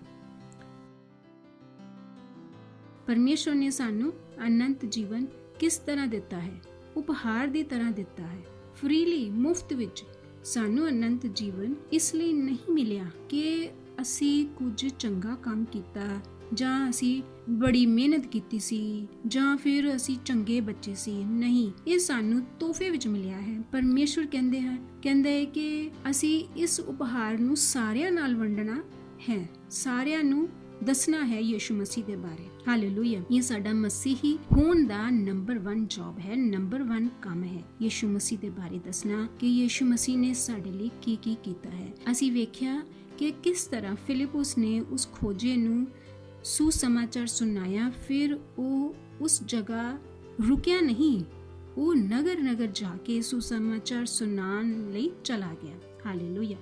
ਪਰਮੇਸ਼ਰ ਨੇ ਸਾਨੂੰ ਅਨੰਤ ਜੀਵਨ ਕਿਸ ਤਰ੍ਹਾਂ ਦਿੱਤਾ ਹੈ? ਉਪਹਾਰ ਦੀ ਤਰ੍ਹਾਂ ਦਿੱਤਾ ਹੈ। ਫ੍ਰੀਲੀ, ਮੁਫਤ ਵਿੱਚ ਸਾਨੂੰ ਅਨੰਤ ਜੀਵਨ ਇਸ ਲਈ ਨਹੀਂ ਮਿਲਿਆ ਕਿ ਅਸੀਂ ਕੁਝ ਚੰਗਾ ਕੰਮ ਕੀਤਾ ਜਾਂ ਅਸੀਂ ਬੜੀ ਮਿਹਨਤ ਕੀਤੀ ਸੀ ਜਾਂ ਫਿਰ ਅਸੀਂ ਚੰਗੇ ਬੱਚੇ ਸੀ। ਨਹੀਂ, ਇਹ ਸਾਨੂੰ ਤੋਹਫੇ ਵਿੱਚ ਮਿਲਿਆ ਹੈ। ਪਰਮੇਸ਼ਰ ਕਹਿੰਦਾ ਹੈ ਕਿ ਅਸੀਂ ਇਸ ਉਪਹਾਰ ਨੂੰ ਸਾਰਿਆਂ ਨਾਲ ਵੰਡਣਾ ਹੈ, ਸਾਰਿਆਂ ਨੂੰ ਦੱਸਣਾ ਹੈ ਯਿਸੂ ਮਸੀਹ ਦੇ ਬਾਰੇ। ਹਾਲੇਲੂਇਆ। ਇਹ ਸਾਡਾ ਮਸੀਹੀ ਹੋਣ ਦਾ ਨੰਬਰ 1 ਜੌਬ ਹੈ, ਨੰਬਰ 1 ਕੰਮ ਹੈ, ਯਿਸੂ ਮਸੀਹ ਦੇ ਬਾਰੇ ਦੱਸਣਾ ਕਿ ਯਿਸੂ ਮਸੀਹ ਨੇ ਸਾਡੇ ਲਈ ਕੀ ਕੀਤਾ ਹੈ। ਅਸੀਂ ਵੇਖਿਆ ਕਿ ਕਿਸ ਤਰ੍ਹਾਂ ਫਿਲਿਪੁਸ ਨੇ ਉਸ ਖੋਜੇ ਨੂੰ ਸੁਸਮਾਚਾਰ ਸੁਣਾਇਆ। ਫਿਰ ਉਹ ਉਸ ਜਗ੍ਹਾ ਰੁਕਿਆ ਨਹੀਂ, ਉਹ ਨਗਰ ਨਗਰ ਜਾ ਕੇ ਸੁਸਮਾਚਾਰ ਸੁਣਾਉਣ ਲਈ ਚਲਾ ਗਿਆ। ਹਾਲੇਲੂਇਆ।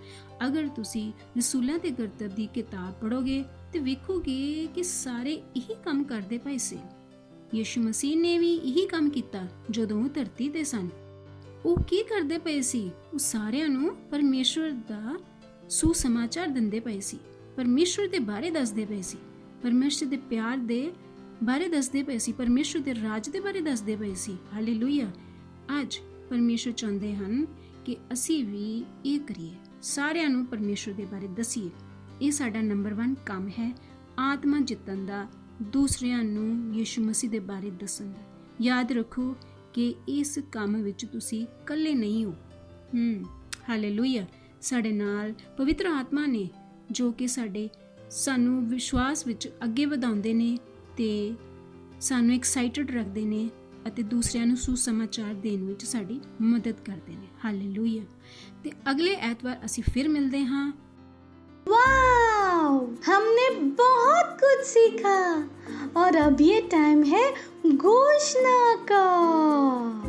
ਅਗਰ ਤੁਸੀਂ ਰਸੂਲਾਂ ਦੇ ਕਰਤੱਵ ਦੀ ਕਿਤਾਬ ਪੜ੍ਹੋਗੇ ਤੇ ਵੇਖੋਗੇ ਕਿ ਸਾਰੇ ਇਹੀ ਕੰਮ ਕਰਦੇ ਪਏ ਸੀ। ਯਿਸੂ ਮਸੀਹ ਨੇ ਵੀ ਇਹੀ ਕੰਮ ਕੀਤਾ ਜਦੋਂ ਉਹ ਧਰਤੀ ਤੇ ਸਨ। ਉਹ ਕੀ ਕਰਦੇ ਪਏ ਸੀ? ਉਹ ਸਾਰਿਆਂ ਨੂੰ ਪਰਮੇਸ਼ਵਰ ਦਾ ਸੁਸਮਾਚਾਰ ਦਿੰਦੇ ਪਏ ਸੀ, ਪਰਮੇਸ਼ਵਰ ਦੇ ਬਾਰੇ ਦੱਸਦੇ ਪਏ ਸੀ, ਪਰਮੇਸ਼ਵਰ ਦੇ ਪਿਆਰ ਦੇ ਬਾਰੇ ਦੱਸਦੇ ਪਏ ਸੀ, ਪਰਮੇਸ਼ਵਰ ਦੇ ਰਾਜ ਦੇ ਬਾਰੇ ਦੱਸਦੇ ਪਏ ਸੀ। ਹਾਲੇਲੂਇਆ। ਅੱਜ ਪਰਮੇਸ਼ਵਰ ਚਾਹੁੰਦੇ ਹਨ ਕਿ ਅਸੀਂ ਵੀ ਇਹ ਕਰੀਏ, ਸਾਰਿਆਂ ਨੂੰ ਪਰਮੇਸ਼ਵਰ ਦੇ ਬਾਰੇ ਦੱਸੀਏ। ਇਹ ਸਾਡਾ ਨੰਬਰ 1 ਕੰਮ ਹੈ, ਆਤਮਾ ਜਿੱਤਣ ਦਾ, ਦੂਸਰਿਆਂ ਨੂੰ ਯਿਸੂ ਮਸੀਹ ਦੇ ਬਾਰੇ ਦੱਸਣ ਦਾ। ਯਾਦ ਰੱਖੋ ਕਿ ਇਸ ਕੰਮ ਵਿੱਚ ਤੁਸੀਂ ਇਕੱਲੇ ਨਹੀਂ ਹੋ। ਹਾਲੇਲੂਇਆ। ਸਾਡੇ ਨਾਲ ਪਵਿੱਤਰ ਆਤਮਾ ਨੇ ਜੋ ਕਿ ਸਾਨੂੰ ਵਿਸ਼ਵਾਸ ਵਿੱਚ ਅੱਗੇ ਵਧਾਉਂਦੇ ਨੇ ਤੇ ਸਾਨੂੰ ਐਕਸਾਈਟਡ ਰੱਖਦੇ ਨੇ ਅਤੇ ਦੂਸਰਿਆਂ ਨੂੰ ਸੁਸਮਾਚਾਰ ਦੇਣ ਵਿੱਚ ਸਾਡੀ ਮਦਦ ਕਰਦੇ ਨੇ। ਹਾਲੇਲੂਇਆ। ਤੇ ਅਗਲੇ ਐਤਵਾਰ ਅਸੀਂ ਫਿਰ ਮਿਲਦੇ ਹਾਂ। वाओ, हमने बहुत कुछ सीखा और अब ये टाइम है घोषणा का।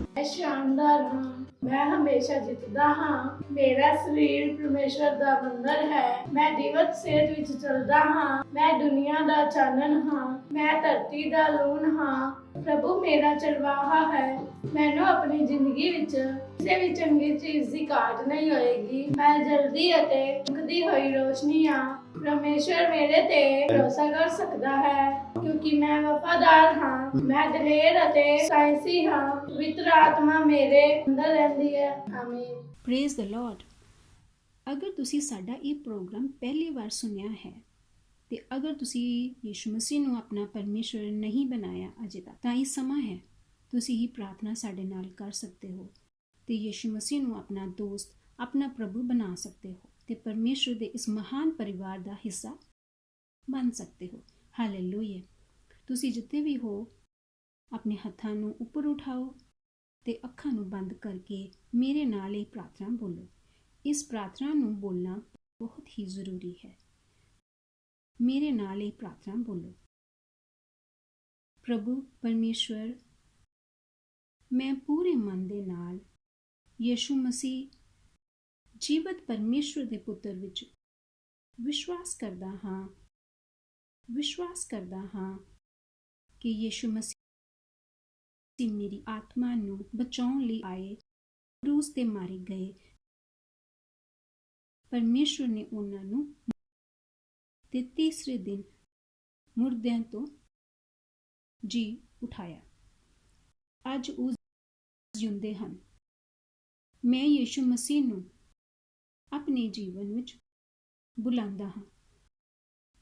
मैं शानदार हाँ, मैं हमेशा जितदा हाँ, मेरा शरीर परमेश्वर दा मंदिर है, मैं जीवत सेहत विच चलदा हाँ, मैं दुनिया दा चानन हाँ, मैं धरती दा लून हाँ, प्रभु मेरा चरवाहा है, मैनू अपनी जिंदगी विच किसी भी चंगी चीज की घाट नहीं होएगी। मैं जल्दी अते चमकदी हुई रोशनी हाँ, परमेश्वर मेरे ते भरोसा कर सकता है क्योंकि मैं वफादार हाँ, मैं दलेर अते साइंसी हाँ, पवित्र आत्मा मेरे अंदर रहती है। आमीन। Praise the Lord. ਅਗਰ ਤੁਸੀਂ ਸਾਡਾ ਇਹ ਪ੍ਰੋਗਰਾਮ ਪਹਿਲੀ ਵਾਰ ਸੁਣਿਆ ਹੈ ਤੇ ਅਗਰ ਤੁਸੀਂ ਯਿਸੂ ਮਸੀਹ ਨੂੰ ਆਪਣਾ ਪਰਮੇਸ਼ਵਰ ਨਹੀਂ ਬਣਾਇਆ ਅਜੇ ਤੱਕ, ਤਾਂ ਇਹ ਸਮਾਂ ਹੈ ਤੁਸੀਂ ਹੀ ਪ੍ਰਾਰਥਨਾ ਸਾਡੇ ਨਾਲ ਕਰ ਸਕਦੇ ਹੋ ਤੇ ਯਿਸੂ ਮਸੀਹ ਨੂੰ ਆਪਣਾ ਦੋਸਤ, ਆਪਣਾ ਪ੍ਰਭੂ ਬਣਾ ਸਕਦੇ ਹੋ ਤੇ ਪਰਮੇਸ਼ਵਰ ਦੇ ਇਸ ਮਹਾਨ ਪਰਿਵਾਰ ਦਾ ਹਿੱਸਾ ਬਣ ਸਕਦੇ ਹੋ। ਹਾਲੇਲੂਇਆ। ਤੁਸੀਂ ਜਿੱਥੇ ਵੀ ਹੋ ਆਪਣੇ ਹੱਥਾਂ ਨੂੰ ਉੱਪਰ ਉਠਾਓ ਤੇ ਅੱਖਾਂ ਨੂੰ ਬੰਦ ਕਰਕੇ ਮੇਰੇ ਨਾਲ ਇਹ ਪ੍ਰਾਰਥਨਾ ਬੋਲੋ। ਇਸ ਪ੍ਰਾਰਥਨਾ ਨੂੰ ਬੋਲਣਾ ਬਹੁਤ ਹੀ ਜ਼ਰੂਰੀ ਹੈ। ਮੇਰੇ ਨਾਲ ਇਹ ਪ੍ਰਾਰਥਨਾ ਬੋਲੋ। ਪ੍ਰਭੂ ਪਰਮੇਸ਼ਵਰ, ਮੈਂ ਪੂਰੇ ਮਨ ਦੇ ਨਾਲ ਯਿਸੂ ਮਸੀਹ ਜੀਵਤ ਪਰਮੇਸ਼ਵਰ ਦੇ ਪੁੱਤਰ ਵਿੱਚ ਵਿਸ਼ਵਾਸ ਕਰਦਾ ਹਾਂ ਕਿ ਯਿਸੂ ਮਸੀਹ ਮੇਰੀ ਆਤਮਾ ਨੂੰ ਬਚਾਉਣ ਲਈ ਆਏ, ਕਰੂਸ ਤੇ ਮਾਰੇ ਗਏ। ਪਰਮੇਸ਼ਵਰ ਨੇ ਉਹਨਾਂ ਨੂੰ ਤੇ ਤੀਸਰੇ ਦਿਨ ਮੁਰਦਿਆਂ ਤੋਂ ਜੀ ਉਠਾਇਆ। ਅੱਜ ਉਹ ਜਿਉਂਦੇ ਹਨ। ਮੈਂ ਯਿਸੂ ਮਸੀਹ ਨੂੰ ਆਪਣੇ ਜੀਵਨ ਵਿੱਚ ਬੁਲਾਉਂਦਾ ਹਾਂ,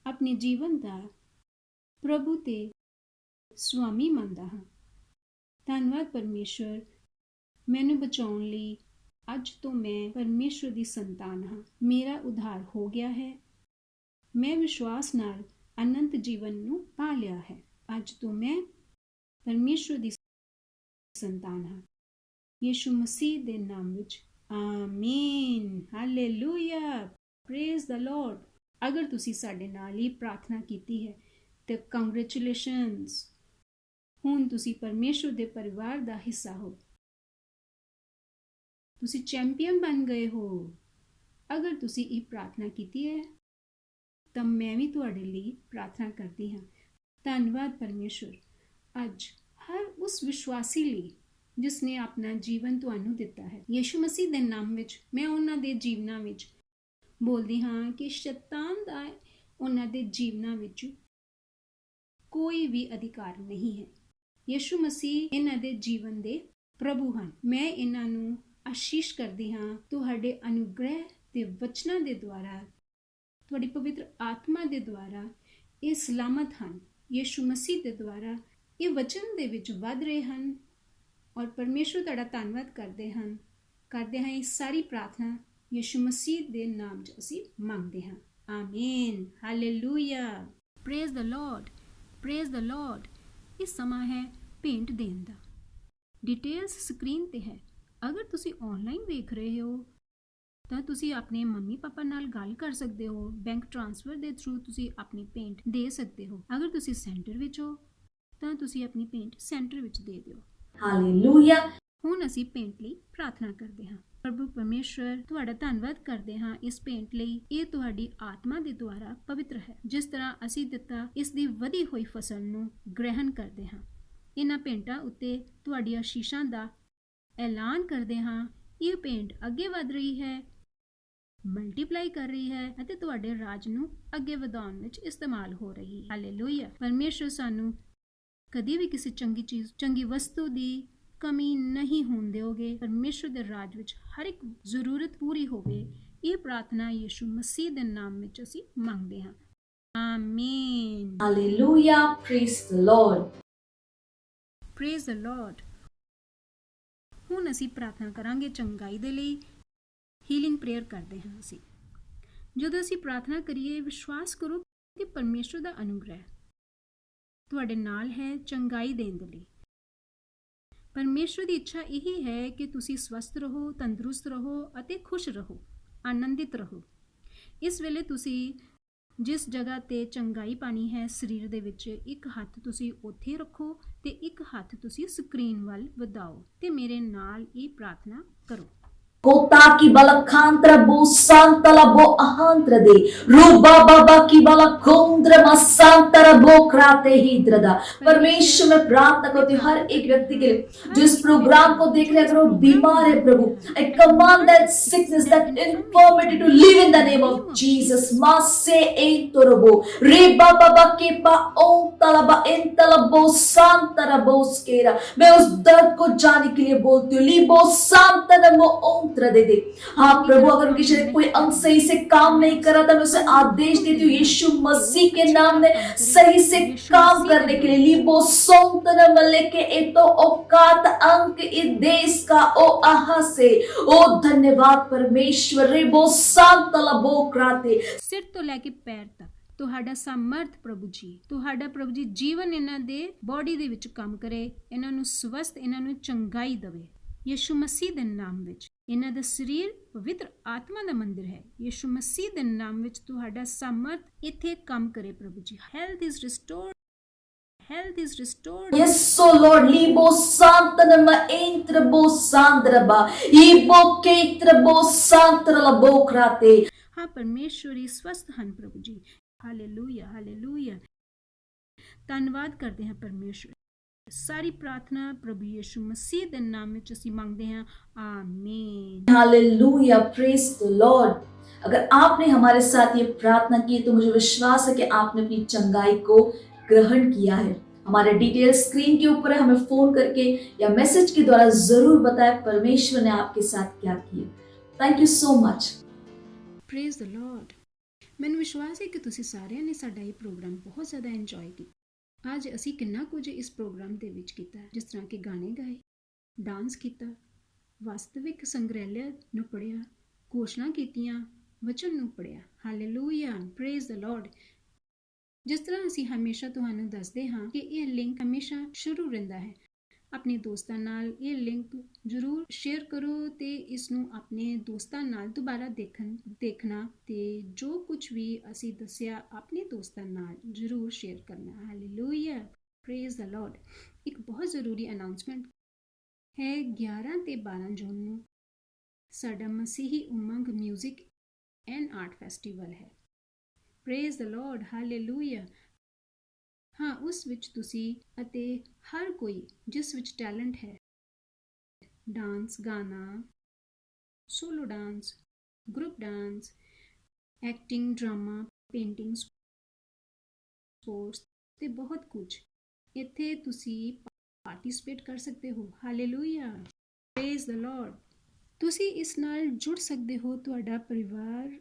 ਆਪਣੇ ਜੀਵਨ ਦਾ ਪ੍ਰਭੂ ਤੇ ਸੁਆਮੀ ਮੰਨਦਾ ਹਾਂ। ਧੰਨਵਾਦ ਪਰਮੇਸ਼ਵਰ, ਮੈਨੂੰ ਬਚਾਉਣ ਲਈ। ਅੱਜ ਤੋਂ ਮੈਂ ਪਰਮੇਸ਼ਵਰ ਦੀ ਸੰਤਾਨ ਹਾਂ। ਮੇਰਾ ਉਧਾਰ ਹੋ ਗਿਆ ਹੈ। ਮੈਂ ਵਿਸ਼ਵਾਸ ਨਾਲ ਅਨੰਤ ਜੀਵਨ ਨੂੰ ਪਾ ਲਿਆ ਹੈ। ਅੱਜ ਤੋਂ ਮੈਂ ਪਰਮੇਸ਼ਵਰ ਦੀ ਸੰਤਾਨ ਹਾਂ। ਯਿਸੂ ਮਸੀਹ ਦੇ ਨਾਮ ਵਿੱਚ ਆਮੀਨ। ਹਾਲੇਲੂਇਆ। Praise the Lord. ਅਗਰ ਤੁਸੀਂ ਸਾਡੇ ਨਾਲ ਹੀ ਪ੍ਰਾਰਥਨਾ ਕੀਤੀ ਹੈ ਤੇ ਕੰਗ੍ਰੈਚੁਲੇਸ਼ਨਸ। ਹੁਣ ਤੁਸੀਂ ਪਰਮੇਸ਼ਵਰ ਦੇ ਪਰਿਵਾਰ ਦਾ ਹਿੱਸਾ ਹੋ। ਤੁਸੀਂ ਚੈਂਪੀਅਨ ਬਣ ਗਏ ਹੋ। ਅਗਰ ਤੁਸੀਂ ਇਹ ਪ੍ਰਾਰਥਨਾ ਕੀਤੀ ਹੈ ਤਾਂ ਮੈਂ ਵੀ ਤੁਹਾਡੇ ਲਈ ਪ੍ਰਾਰਥਨਾ ਕਰਦੀ ਹਾਂ। ਧੰਨਵਾਦ ਪਰਮੇਸ਼ਵਰ, ਅੱਜ ਹਰ ਉਸ ਵਿਸ਼ਵਾਸੀ ਲਈ ਜਿਸ ਨੇ ਆਪਣਾ ਜੀਵਨ ਤੁਹਾਨੂੰ ਦਿੱਤਾ ਹੈ। ਯਿਸੂ ਮਸੀਹ ਦੇ ਨਾਮ ਵਿੱਚ ਮੈਂ ਉਹਨਾਂ ਦੇ ਜੀਵਨਾਂ ਵਿੱਚ ਬੋਲਦੀ ਹਾਂ ਕਿ ਸ਼ੈਤਾਨ ਦਾ ਉਹਨਾਂ ਦੇ ਜੀਵਨਾਂ ਵਿੱਚ ਕੋਈ ਵੀ ਅਧਿਕਾਰ ਨਹੀਂ ਹੈ। ਯਿਸੂ ਮਸੀਹ ਇਹਨਾਂ ਦੇ ਜੀਵਨ ਦੇ ਪ੍ਰਭੂ ਹਨ। ਮੈਂ ਇਹਨਾਂ ਨੂੰ ਆਸ਼ੀਸ਼ ਕਰਦੀ ਹਾਂ ਤੁਹਾਡੇ ਅਨੁਗ੍ਰਹਿ ਤੇ ਵਚਨਾਂ ਦੇ ਦੁਆਰਾ, ਤੁਹਾਡੀ ਪਵਿੱਤਰ ਆਤਮਾ ਦੇ ਦੁਆਰਾ ਇਹ ਸਲਾਮਤ ਹਨ। ਯਿਸੂ ਮਸੀਹ ਦੇ ਦੁਆਰਾ ਇਹ ਵਚਨ ਦੇ ਵਿੱਚ ਵੱਧ ਰਹੇ ਹਨ ਔਰ ਪਰਮੇਸ਼ਵਰ ਤੁਹਾਡਾ ਧੰਨਵਾਦ ਕਰਦੇ ਹਾਂ। ਇਹ ਸਾਰੀ ਪ੍ਰਾਰਥਨਾ ਯਿਸੂ ਮਸੀਹ ਦੇ ਨਾਮ 'ਚ ਅਸੀਂ ਮੰਗਦੇ ਹਾਂ। ਆਮੀਨ। Hallelujah. Praise the Lord. Praise the Lord. ਇਹ ਸਮਾਂ ਹੈ ਭੇਂਟ ਦੇਣ ਦਾ। ਡਿਟੇਲਸ ਸਕਰੀਨ ਤੇ ਹੈ। ਅਗਰ ਤੁਸੀਂ ਆਨਲਾਈਨ ਵੇਖ ਰਹੇ ਹੋ ਤਾਂ ਤੁਸੀਂ ਆਪਣੇ ਮੰਮੀ ਪਾਪਾ ਨਾਲ ਗੱਲ ਕਰ ਸਕਦੇ ਹੋ। ਬੈਂਕ ਟ੍ਰਾਂਸਫਰ ਦੇ ਥਰੂ ਤੁਸੀਂ ਆਪਣੀ ਪੇਂਟ ਦੇ ਸਕਦੇ ਹੋ। ਅਗਰ ਤੁਸੀਂ ਸੈਂਟਰ ਵਿੱਚ ਹੋ ਤਾਂ ਤੁਸੀਂ ਆਪਣੀ ਪੇਂਟ ਸੈਂਟਰ ਵਿੱਚ ਦੇ ਦਿਓ। हालेलुया। ਹੁਣ ਅਸੀਂ ਪੇਂਟ ਲਈ ਪ੍ਰਾਰਥਨਾ ਕਰਦੇ ਹਾਂ। ਪ੍ਰਭੂ ਪਰਮੇਸ਼ਵਰ, ਤੁਹਾਡਾ ਧੰਨਵਾਦ ਕਰਦੇ ਹਾਂ ਇਸ ਪੇਂਟ ਲਈ। ਇਹ ਤੁਹਾਡੀ ਆਤਮਾ ਦੇ ਦੁਆਰਾ ਪਵਿੱਤਰ ਹੈ। ਜਿਸ ਤਰ੍ਹਾਂ ਅਸੀਂ ਦਿੱਤਾ ਇਸ ਦੀ ਵਧੀ ਹੋਈ ਫਸਲ ਨੂੰ ਗ੍ਰਹਿਣ ਕਰਦੇ ਹਾਂ। ਇਹਨਾਂ ਪੇਂਟਾਂ ਉੱਤੇ ਤੁਹਾਡੀਆਂ ਆਸ਼ੀਸ਼ਾਂ ਦਾ ਐਲਾਨ ਕਰਦੇ ਹਾਂ। ਇਹ ਪੇਂਟ ਅੱਗੇ ਵਧ ਰਹੀ ਹੈ, ਮਲਟੀਪਲਾਈ ਕਰ ਰਹੀ ਹੈ ਅਤੇ ਤੁਹਾਡੇ ਰਾਜ ਨੂੰ ਅੱਗੇ ਵਧਾਉਣ ਵਿੱਚ ਇਸਤੇਮਾਲ ਹੋ ਰਹੀ ਹੈ। ਹਾਲੇਲੂਇਆ। ਪਰਮੇਸ਼ਵਰ ਸਾਨੂੰ ਕਦੀ ਵੀ ਕਿਸੇ ਚੰਗੀ ਚੀਜ਼, ਚੰਗੀ ਵਸਤੂ ਦੀ ਕਮੀ ਨਹੀਂ ਹੋਣ ਦਿਓਗੇ। ਪਰਮੇਸ਼ਵਰ ਦੇ ਰਾਜ ਵਿੱਚ ਹਰ ਇੱਕ ਜ਼ਰੂਰਤ ਪੂਰੀ ਹੋਵੇ। ਇਹ ਪ੍ਰਾਰਥਨਾ ਯਿਸੂ ਮਸੀਹ ਦੇ ਨਾਮ ਵਿੱਚ ਅਸੀਂ ਮੰਗਦੇ ਹਾਂ। ਆਮੀਨ। Hallelujah. Praise the Lord. Praise the Lord. ਹੁਣ ਅਸੀਂ ਪ੍ਰਾਰਥਨਾ ਕਰਾਂਗੇ ਚੰਗਾਈ ਦੇ ਲਈ। ਹੀਲਿੰਗ ਪ੍ਰੇਅਰ ਕਰਦੇ ਹਾਂ ਅਸੀਂ। ਜਦੋਂ ਅਸੀਂ ਪ੍ਰਾਰਥਨਾ ਕਰੀਏ, ਵਿਸ਼ਵਾਸ ਕਰੋ ਕਿ ਪਰਮੇਸ਼ਵਰ ਦਾ ਅਨੁਗ੍ਰਹਿ ਤੁਹਾਡੇ ਨਾਲ ਹੈ ਚੰਗਾਈ ਦੇਣ ਦੇ ਲਈ। ਪਰਮੇਸ਼ਵਰ ਦੀ ਇੱਛਾ ਇਹੀ ਹੈ ਕਿ ਤੁਸੀਂ ਸਵਸਥ ਰਹੋ, ਤੰਦਰੁਸਤ ਰਹੋ ਅਤੇ ਖੁਸ਼ ਰਹੋ, ਆਨੰਦਿਤ ਰਹੋ। ਇਸ ਵੇਲੇ ਤੁਸੀਂ ਜਿਸ ਜਗ੍ਹਾ ਤੇ ਚੰਗਾਈ ਪਾਣੀ ਹੈ ਸਰੀਰ ਦੇ ਵਿੱਚ, ਇੱਕ ਹੱਥ ਤੁਸੀਂ ਉੱਥੇ ਰੱਖੋ ਤੇ ਇੱਕ ਹੱਥ ਤੁਸੀਂ ਸਕਰੀਨ ਵੱਲ ਵਧਾਓ ਤੇ ਮੇਰੇ ਨਾਲ ਇਹ ਪ੍ਰਾਰਥਨਾ ਕਰੋ। Kota ki balakantra bo santala bo ahantra de ruba baba की बाला कुंद्र मसांतरा बो क्राते हिद्रदा। परमेश्वर में प्रार्थना करती हूँ हर एक व्यक्ति के लिए जो इस प्रोग्राम को देख रहे हैं, अगर वो बीमार है प्रभु, I command that sickness, that infirmity to leave in the name of Jesus. Masse entorobo reba baba के पा ओम तलबा entala santara bo skera। मैं उस दर्द को जाने के लिए बोलती हूँ लीबो सांतरा मो ओम दे दे। हाँ प्रभु, अगर उनके शरीर कोई अंग सही से काम नहीं कर रहा था, मैं उसे आदेश देती हूँ यीशु मसीह के नाम में सही से काम करने के लिए। लीबो सोंतन मले के एतो औकात अंक इस देश का ओ आहा से ओ धन्यवाद परमेश्वर। रेबो सांतला बो क्राते। ਸਿਰ ਤੋਂ ਲੈ ਕੇ ਪੈਰ ਤੱਕ ਤੁਹਾਡਾ ਸਮਰਥ ਪ੍ਰਭੂ ਜੀ, ਤੁਹਾਡਾ ਪ੍ਰਭੂ ਜੀ ਜੀਵਨ ਇਹਨਾਂ ਦੇ ਬੋਡੀ ਦੇ ਵਿੱਚ ਕੰਮ ਕਰੇ, ਇਹਨਾਂ ਨੂੰ ਸਵਸਥ, ਇਹਨਾਂ ਨੂੰ ਚੰਗਾਈ ਦੇਵੇ ਯਿਸੂ ਮਸੀਹ ਦੇ ਨਾਮ ਵਿੱਚ। ਇਹਨਾਂ ਦਾ ਸਰੀਰ ਪਵਿੱਤਰ ਆਤਮਾ ਦਾ ਮੰਦਿਰ ਹੈ। ਯਿਸੂ ਮਸੀਹ ਦੇ ਨਾਮ ਵਿੱਚ ਤੁਹਾਡਾ ਸਮਰਥ ਇੱਥੇ ਕੰਮ ਕਰੇ ਪ੍ਰਭੂ ਜੀ। Health is restored, health is restored. Yes, so Lord, libo santana ma entra bo sandra ba ibo ketra bo santra la bo krate। हाँ परमेश्वरी स्वस्थ ਹਨ ਪ੍ਰਭੂ ਜੀ। Hallelujah, hallelujah. ਧੰਨਵਾਦ ਕਰਦੇ ਹਾਂ ਪਰਮੇਸ਼ਵਰ। ਸਾਰੀ ਪ੍ਰਾर्थना प्रभु यीशु मसीह के नाम में ਅਸੀਂ ਮੰਗਦੇ ਹਾਂ। आमीन। हालेलुया। Praise the Lord. अगर आपने हमारे साथ ये प्रार्थना की तो मुझे विश्वास है कि आपने अपनी चंगाई को ग्रहण किया है। हमारे डिटेल स्क्रीन के ऊपर है, हमें फोन करके या मैसेज के द्वारा जरूर बताएं परमेश्वर ने आपके साथ क्या किया। Thank you so much. Praise the Lord. ਮੈਨੂੰ ਵਿਸ਼ਵਾਸ ਹੈ ਕਿ ਤੁਸੀਂ ਸਾਰਿਆਂ ਨੇ ਸਾਡਾ ਇਹ ਪ੍ਰੋਗਰਾਮ ਬਹੁਤ ਜ਼ਿਆਦਾ ਇੰਜੋਏ ਕੀਤਾ। ਅੱਜ ਅਸੀਂ ਕਿੰਨਾ ਕੁਝ ਇਸ ਪ੍ਰੋਗਰਾਮ ਦੇ ਵਿੱਚ ਕੀਤਾ, ਜਿਸ ਤਰ੍ਹਾਂ ਕਿ ਗਾਣੇ ਗਾਏ, ਡਾਂਸ ਕੀਤਾ, ਵਾਸਤਵਿਕ ਸੰਗ੍ਰਹਿ ਨੂੰ ਪੜ੍ਹਿਆ, ਘੋਸ਼ਣਾ ਕੀਤੀਆਂ, ਵਚਨ ਨੂੰ ਪੜ੍ਹਿਆ। Hallelujah, praise the Lord. ਜਿਸ ਤਰ੍ਹਾਂ ਅਸੀਂ ਹਮੇਸ਼ਾ ਤੁਹਾਨੂੰ ਦੱਸਦੇ ਹਾਂ ਕਿ ਇਹ ਲਿੰਕ ਹਮੇਸ਼ਾ ਸ਼ੁਰੂ ਰਹਿੰਦਾ ਹੈ। ਆਪਣੇ ਦੋਸਤਾਂ ਨਾਲ ਇਹ ਲਿੰਕ ਜ਼ਰੂਰ ਸ਼ੇਅਰ ਕਰੋ ਤੇ ਇਸ ਨੂੰ ਆਪਣੇ ਦੋਸਤਾਂ ਨਾਲ ਦੁਬਾਰਾ ਦੇਖਣਾ ਤੇ ਜੋ ਕੁਝ ਵੀ ਅਸੀਂ ਦੱਸਿਆ ਆਪਣੇ ਦੋਸਤਾਂ ਨਾਲ ਜ਼ਰੂਰ ਸ਼ੇਅਰ ਕਰਨਾ। Hallelujah, praise the Lord. ਇੱਕ ਬਹੁਤ ਜ਼ਰੂਰੀ ਅਨਾਉਂਸਮੈਂਟ ਹੈ। 11 ਤੇ 12 ਜੂਨ ਨੂੰ ਸਾਡਾ ਮਸੀਹੀ ਉਮੰਗ ਮਿਊਜ਼ਿਕ ਐਂਡ ਆਰਟ ਫੈਸਟੀਵਲ ਹੈ। Praise the Lord, hallelujah. ਹਾਂ, ਉਸ ਵਿੱਚ ਤੁਸੀਂ ਅਤੇ ਹਰ ਕੋਈ ਜਿਸ ਵਿੱਚ ਟੈਲੈਂਟ ਹੈ, ਡਾਂਸ, ਗਾਣਾ, solo dance, group dance, acting, drama, painting, sports ਤੇ ਬਹੁਤ ਕੁਝ, ਇੱਥੇ ਤੁਸੀਂ ਪਾਰਟਿਸਿਪੇਟ ਕਰ ਸਕਦੇ ਹੋ। Hallelujah, praise the Lord. ਤੁਸੀਂ ਇਸ ਨਾਲ ਜੁੜ ਸਕਦੇ ਹੋ, ਤੁਹਾਡਾ ਪਰਿਵਾਰ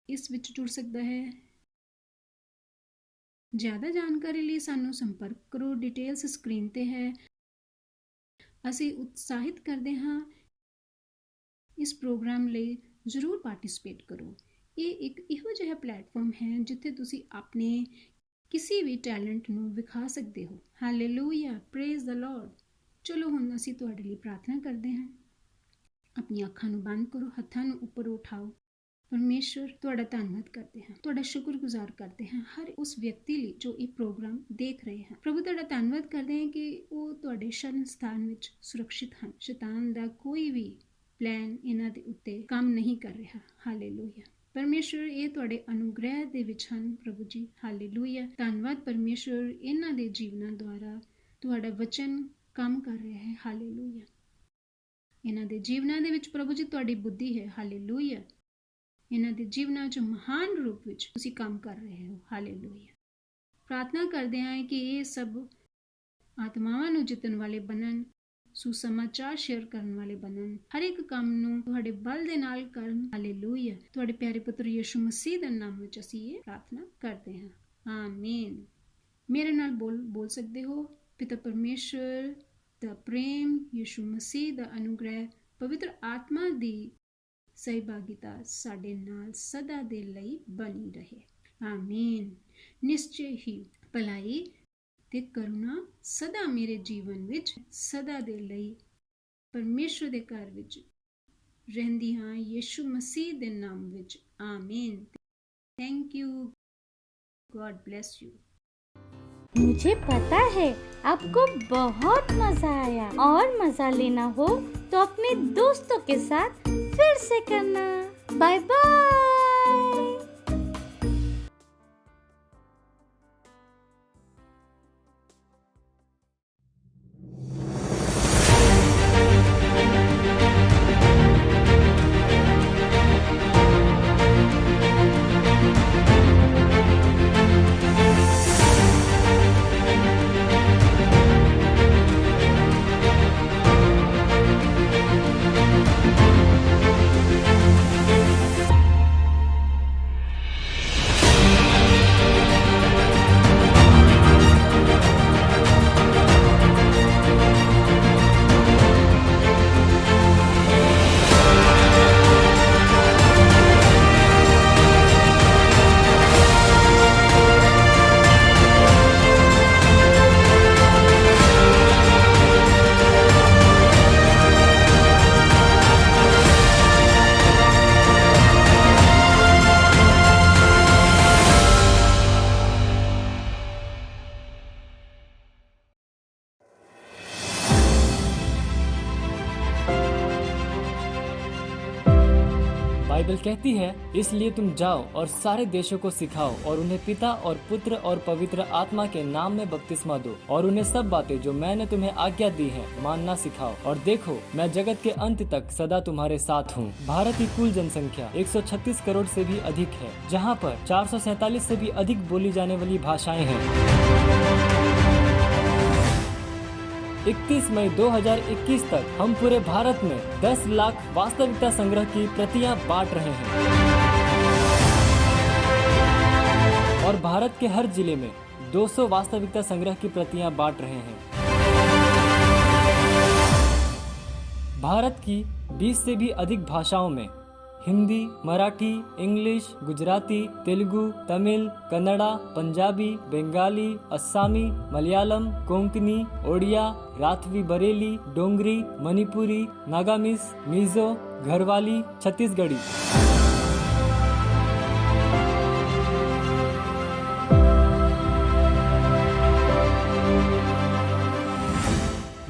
ਇਸ ਵਿੱਚ ਜੁੜ ਸਕਦਾ ਹੈ। ਜ਼ਿਆਦਾ ਜਾਣਕਾਰੀ ਲਈ ਸਾਨੂੰ ਸੰਪਰਕ ਕਰੋ। ਡਿਟੇਲਸ ਸਕਰੀਨ ਤੇ ਹੈ। ਅਸੀਂ ਉਤਸ਼ਾਹਿਤ ਕਰਦੇ ਹਾਂ, ਇਸ ਪ੍ਰੋਗਰਾਮ ਲਈ ਜ਼ਰੂਰ ਪਾਰਟਿਸਿਪੇਟ ਕਰੋ। ਇਹ ਇੱਕ ਇਹੋ ਜਿਹਾ ਪਲੇਟਫਾਰਮ ਹੈ ਜਿੱਥੇ ਤੁਸੀਂ ਆਪਣੇ ਕਿਸੇ ਵੀ ਟੈਲੈਂਟ ਨੂੰ ਵਿਖਾ ਸਕਦੇ ਹੋ। Hallelujah, praise the Lord. ਚਲੋ ਹੁਣ ਅਸੀਂ ਤੁਹਾਡੇ ਲਈ ਪ੍ਰਾਰਥਨਾ ਕਰਦੇ ਹਾਂ। ਆਪਣੀਆਂ ਅੱਖਾਂ ਨੂੰ ਬੰਦ ਕਰੋ, ਹੱਥਾਂ ਨੂੰ ਉੱਪਰ ਉਠਾਓ। ਪਰਮੇਸ਼ਵਰ ਤੁਹਾਡਾ ਧੰਨਵਾਦ ਕਰਦੇ ਹਾਂ, ਤੁਹਾਡਾ ਸ਼ੁਕਰਗੁਜ਼ਾਰ ਕਰਦੇ ਹਾਂ ਹਰ ਉਸ ਵਿਅਕਤੀ ਲਈ ਜੋ ਇਹ ਪ੍ਰੋਗਰਾਮ ਦੇਖ ਰਹੇ ਹਨ। ਪ੍ਰਭੂ ਤੁਹਾਡਾ ਧੰਨਵਾਦ ਕਰਦੇ ਹਾਂ ਕਿ ਉਹ ਤੁਹਾਡੇ ਸ਼ਰਨ ਸਥਾਨ ਵਿੱਚ ਸੁਰੱਖਿਅਤ ਹਨ। ਸ਼ੈਤਾਨ ਦਾ ਕੋਈ ਵੀ ਪਲਾਨ ਇਹਨਾਂ ਦੇ ਉੱਤੇ ਕੰਮ ਨਹੀਂ ਕਰ ਰਿਹਾ। ਹਾਲੇਲੂਇਆ। ਪਰਮੇਸ਼ਵਰ ਇਹ ਤੁਹਾਡੇ ਅਨੁਗ੍ਰਹਿ ਦੇ ਵਿੱਚ ਹਨ ਪ੍ਰਭੂ ਜੀ। ਹਾਲੇਲੂਇਆ। ਧੰਨਵਾਦ ਪਰਮੇਸ਼ਵਰ, ਇਹਨਾਂ ਦੇ ਜੀਵਨਾਂ ਦੁਆਰਾ ਤੁਹਾਡਾ ਵਚਨ ਕੰਮ ਕਰ ਰਿਹਾ ਹੈ। ਹਾਲੇਲੂਇਆ। ਇਹਨਾਂ ਦੇ ਜੀਵਨਾਂ ਦੇ ਵਿੱਚ ਪ੍ਰਭੂ ਜੀ ਤੁਹਾਡੀ ਬੁੱਧੀ ਹੈ। ਹਾਲੇਲੂਇਆ। ਇਹਨਾਂ ਦੇ ਜੀਵਨਾਂ 'ਚ ਮਹਾਨ ਰੂਪ ਵਿੱਚ ਤੁਸੀਂ ਕੰਮ ਕਰ ਰਹੇ ਹੋ। ਹਾਲੇਲੂਇਆ। ਪ੍ਰਾਰਥਨਾ ਕਰਦੇ ਹਾਂ ਕਿ ਇਹ ਸਭ ਆਤਮਾਵਾਂ ਨੂੰ ਜਿੱਤਣ ਵਾਲੇ ਬਣਨ, ਸੁਸਮਾਚਾਰ ਸ਼ੇਅਰ ਕਰਨ ਵਾਲੇ ਬਣਨ, ਹਰ ਇੱਕ ਕੰਮ ਨੂੰ ਤੁਹਾਡੇ ਬਲ ਦੇ ਨਾਲ ਕਰਨ। ਹਾਲੇਲੂਇਆ। ਤੁਹਾਡੇ ਪਿਆਰੇ ਪੁੱਤਰ ਯਿਸੂ ਮਸੀਹ ਦੇ ਨਾਮ ਵਿੱਚ ਅਸੀਂ ਇਹ ਪ੍ਰਾਰਥਨਾ ਕਰਦੇ ਹਾਂ। ਆਮੀਨ। ਮੇਰੇ ਨਾਲ ਬੋਲ ਸਕਦੇ ਹੋ। ਪਿਤਾ ਪਰਮੇਸ਼ਵਰ ਦਾ ਪ੍ਰੇਮ, ਯਿਸੂ ਮਸੀਹ ਦਾ ਅਨੁਗ੍ਰਹਿ, ਪਵਿੱਤਰ ਆਤਮਾ ਦੀ ਸਹਿਭਾਗਿਤਾ ਸਾਡੇ ਨਾਲ ਸਦਾ ਦੇ ਲਈ ਬਣੀ ਰਹੇ। ਆਮੀਨ। ਨਿਸ਼ਚੈ ਹੀ ਭਲਾਈ ਤੇ ਕਰੁਣਾ ਸਦਾ ਮੇਰੇ ਜੀਵਨ ਵਿੱਚ ਸਦਾ ਦੇ ਲਈ ਪਰਮੇਸ਼ਵਰ ਦੇ ਘਰ ਵਿੱਚ ਰਹਿੰਦੀ ਹਾਂ, ਯਿਸੂ ਮਸੀਹ ਦੇ ਨਾਮ ਵਿੱਚ। आमीन। Thank you. God bless you. मुझे पता है आपको बहुत मजा आया, और मजा लेना हो तो अपने दोस्तों के साथ फिर से करना। Bye bye. बाइबल कहती है, इसलिए तुम जाओ और सारे देशों को सिखाओ और उन्हें पिता और पुत्र और पवित्र आत्मा के नाम में बपतिस्मा दो और उन्हें सब बातें जो मैंने तुम्हें आज्ञा दी है मानना सिखाओ। और देखो, मैं जगत के अंत तक सदा तुम्हारे साथ हूँ। भारत की कुल जनसंख्या 136 करोड़ से भी अधिक है, जहाँ पर 447 से भी अधिक बोली जाने वाली भाषाएं हैं। 31 मई 2021 तक हम पूरे भारत में 10 लाख वास्तविकता संग्रह की प्रतियां बांट रहे हैं और भारत के हर जिले में 200 वास्तविकता संग्रह की प्रतियां बांट रहे हैं। भारत की 20 से भी अधिक भाषाओं में हिंदी, मराठी, इंग्लिश, गुजराती, तेलुगु, तमिल, कन्नड़ा, पंजाबी, बंगाली, अस्सामी, मलयालम, कोंकणी, ओडिया, राठवी बरेली, डोंगरी, मणिपुरी, नागामीज, मिजो, घरवाली, छत्तीसगढ़ी।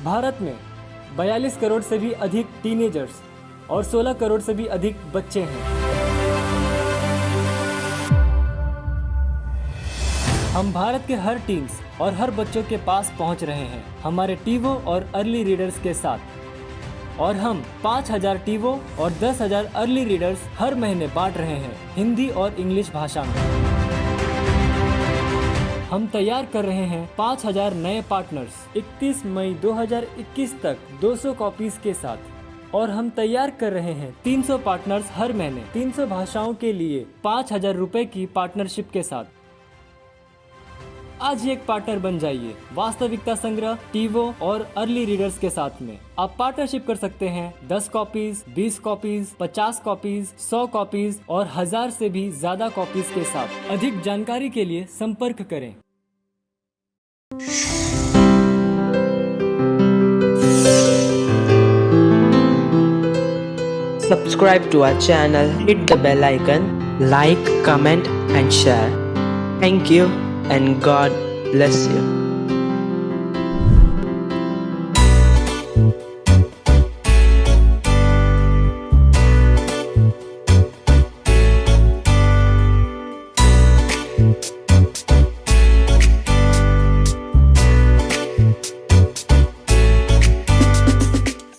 भारत में 42 करोड़ से भी अधिक टीनेजर्स और 16 करोड़ से भी अधिक बच्चे हैं। हम भारत के हर टीन्स और हर बच्चों के पास पहुंच रहे हैं हमारे टीवो और अर्ली रीडर्स के साथ। और हम 5000 टीवो और 10,000 अर्ली रीडर्स हर महीने बांट रहे हैं हिंदी और इंग्लिश भाषा में। हम तैयार कर रहे हैं 5000 नए पार्टनर्स 31 मई 2021 तक 200 कॉपीज के साथ। और हम तैयार कर रहे हैं 300 पार्टनर्स हर महीने 300 भाषाओं के लिए 5000 रुपए की पार्टनरशिप के साथ। आज ही एक पार्टनर बन जाइए वास्तविकता संग्रह, टीवो और अर्ली रीडर्स के साथ में। आप पार्टनरशिप कर सकते हैं 10 कॉपीज, 20 कॉपीज, 50 कॉपीज, 100 कॉपीज और 1000 से भी ज्यादा कॉपीज के साथ। अधिक जानकारी के लिए संपर्क करें। Subscribe to our channel, hit the bell icon, like, comment and share. Thank you and God bless you.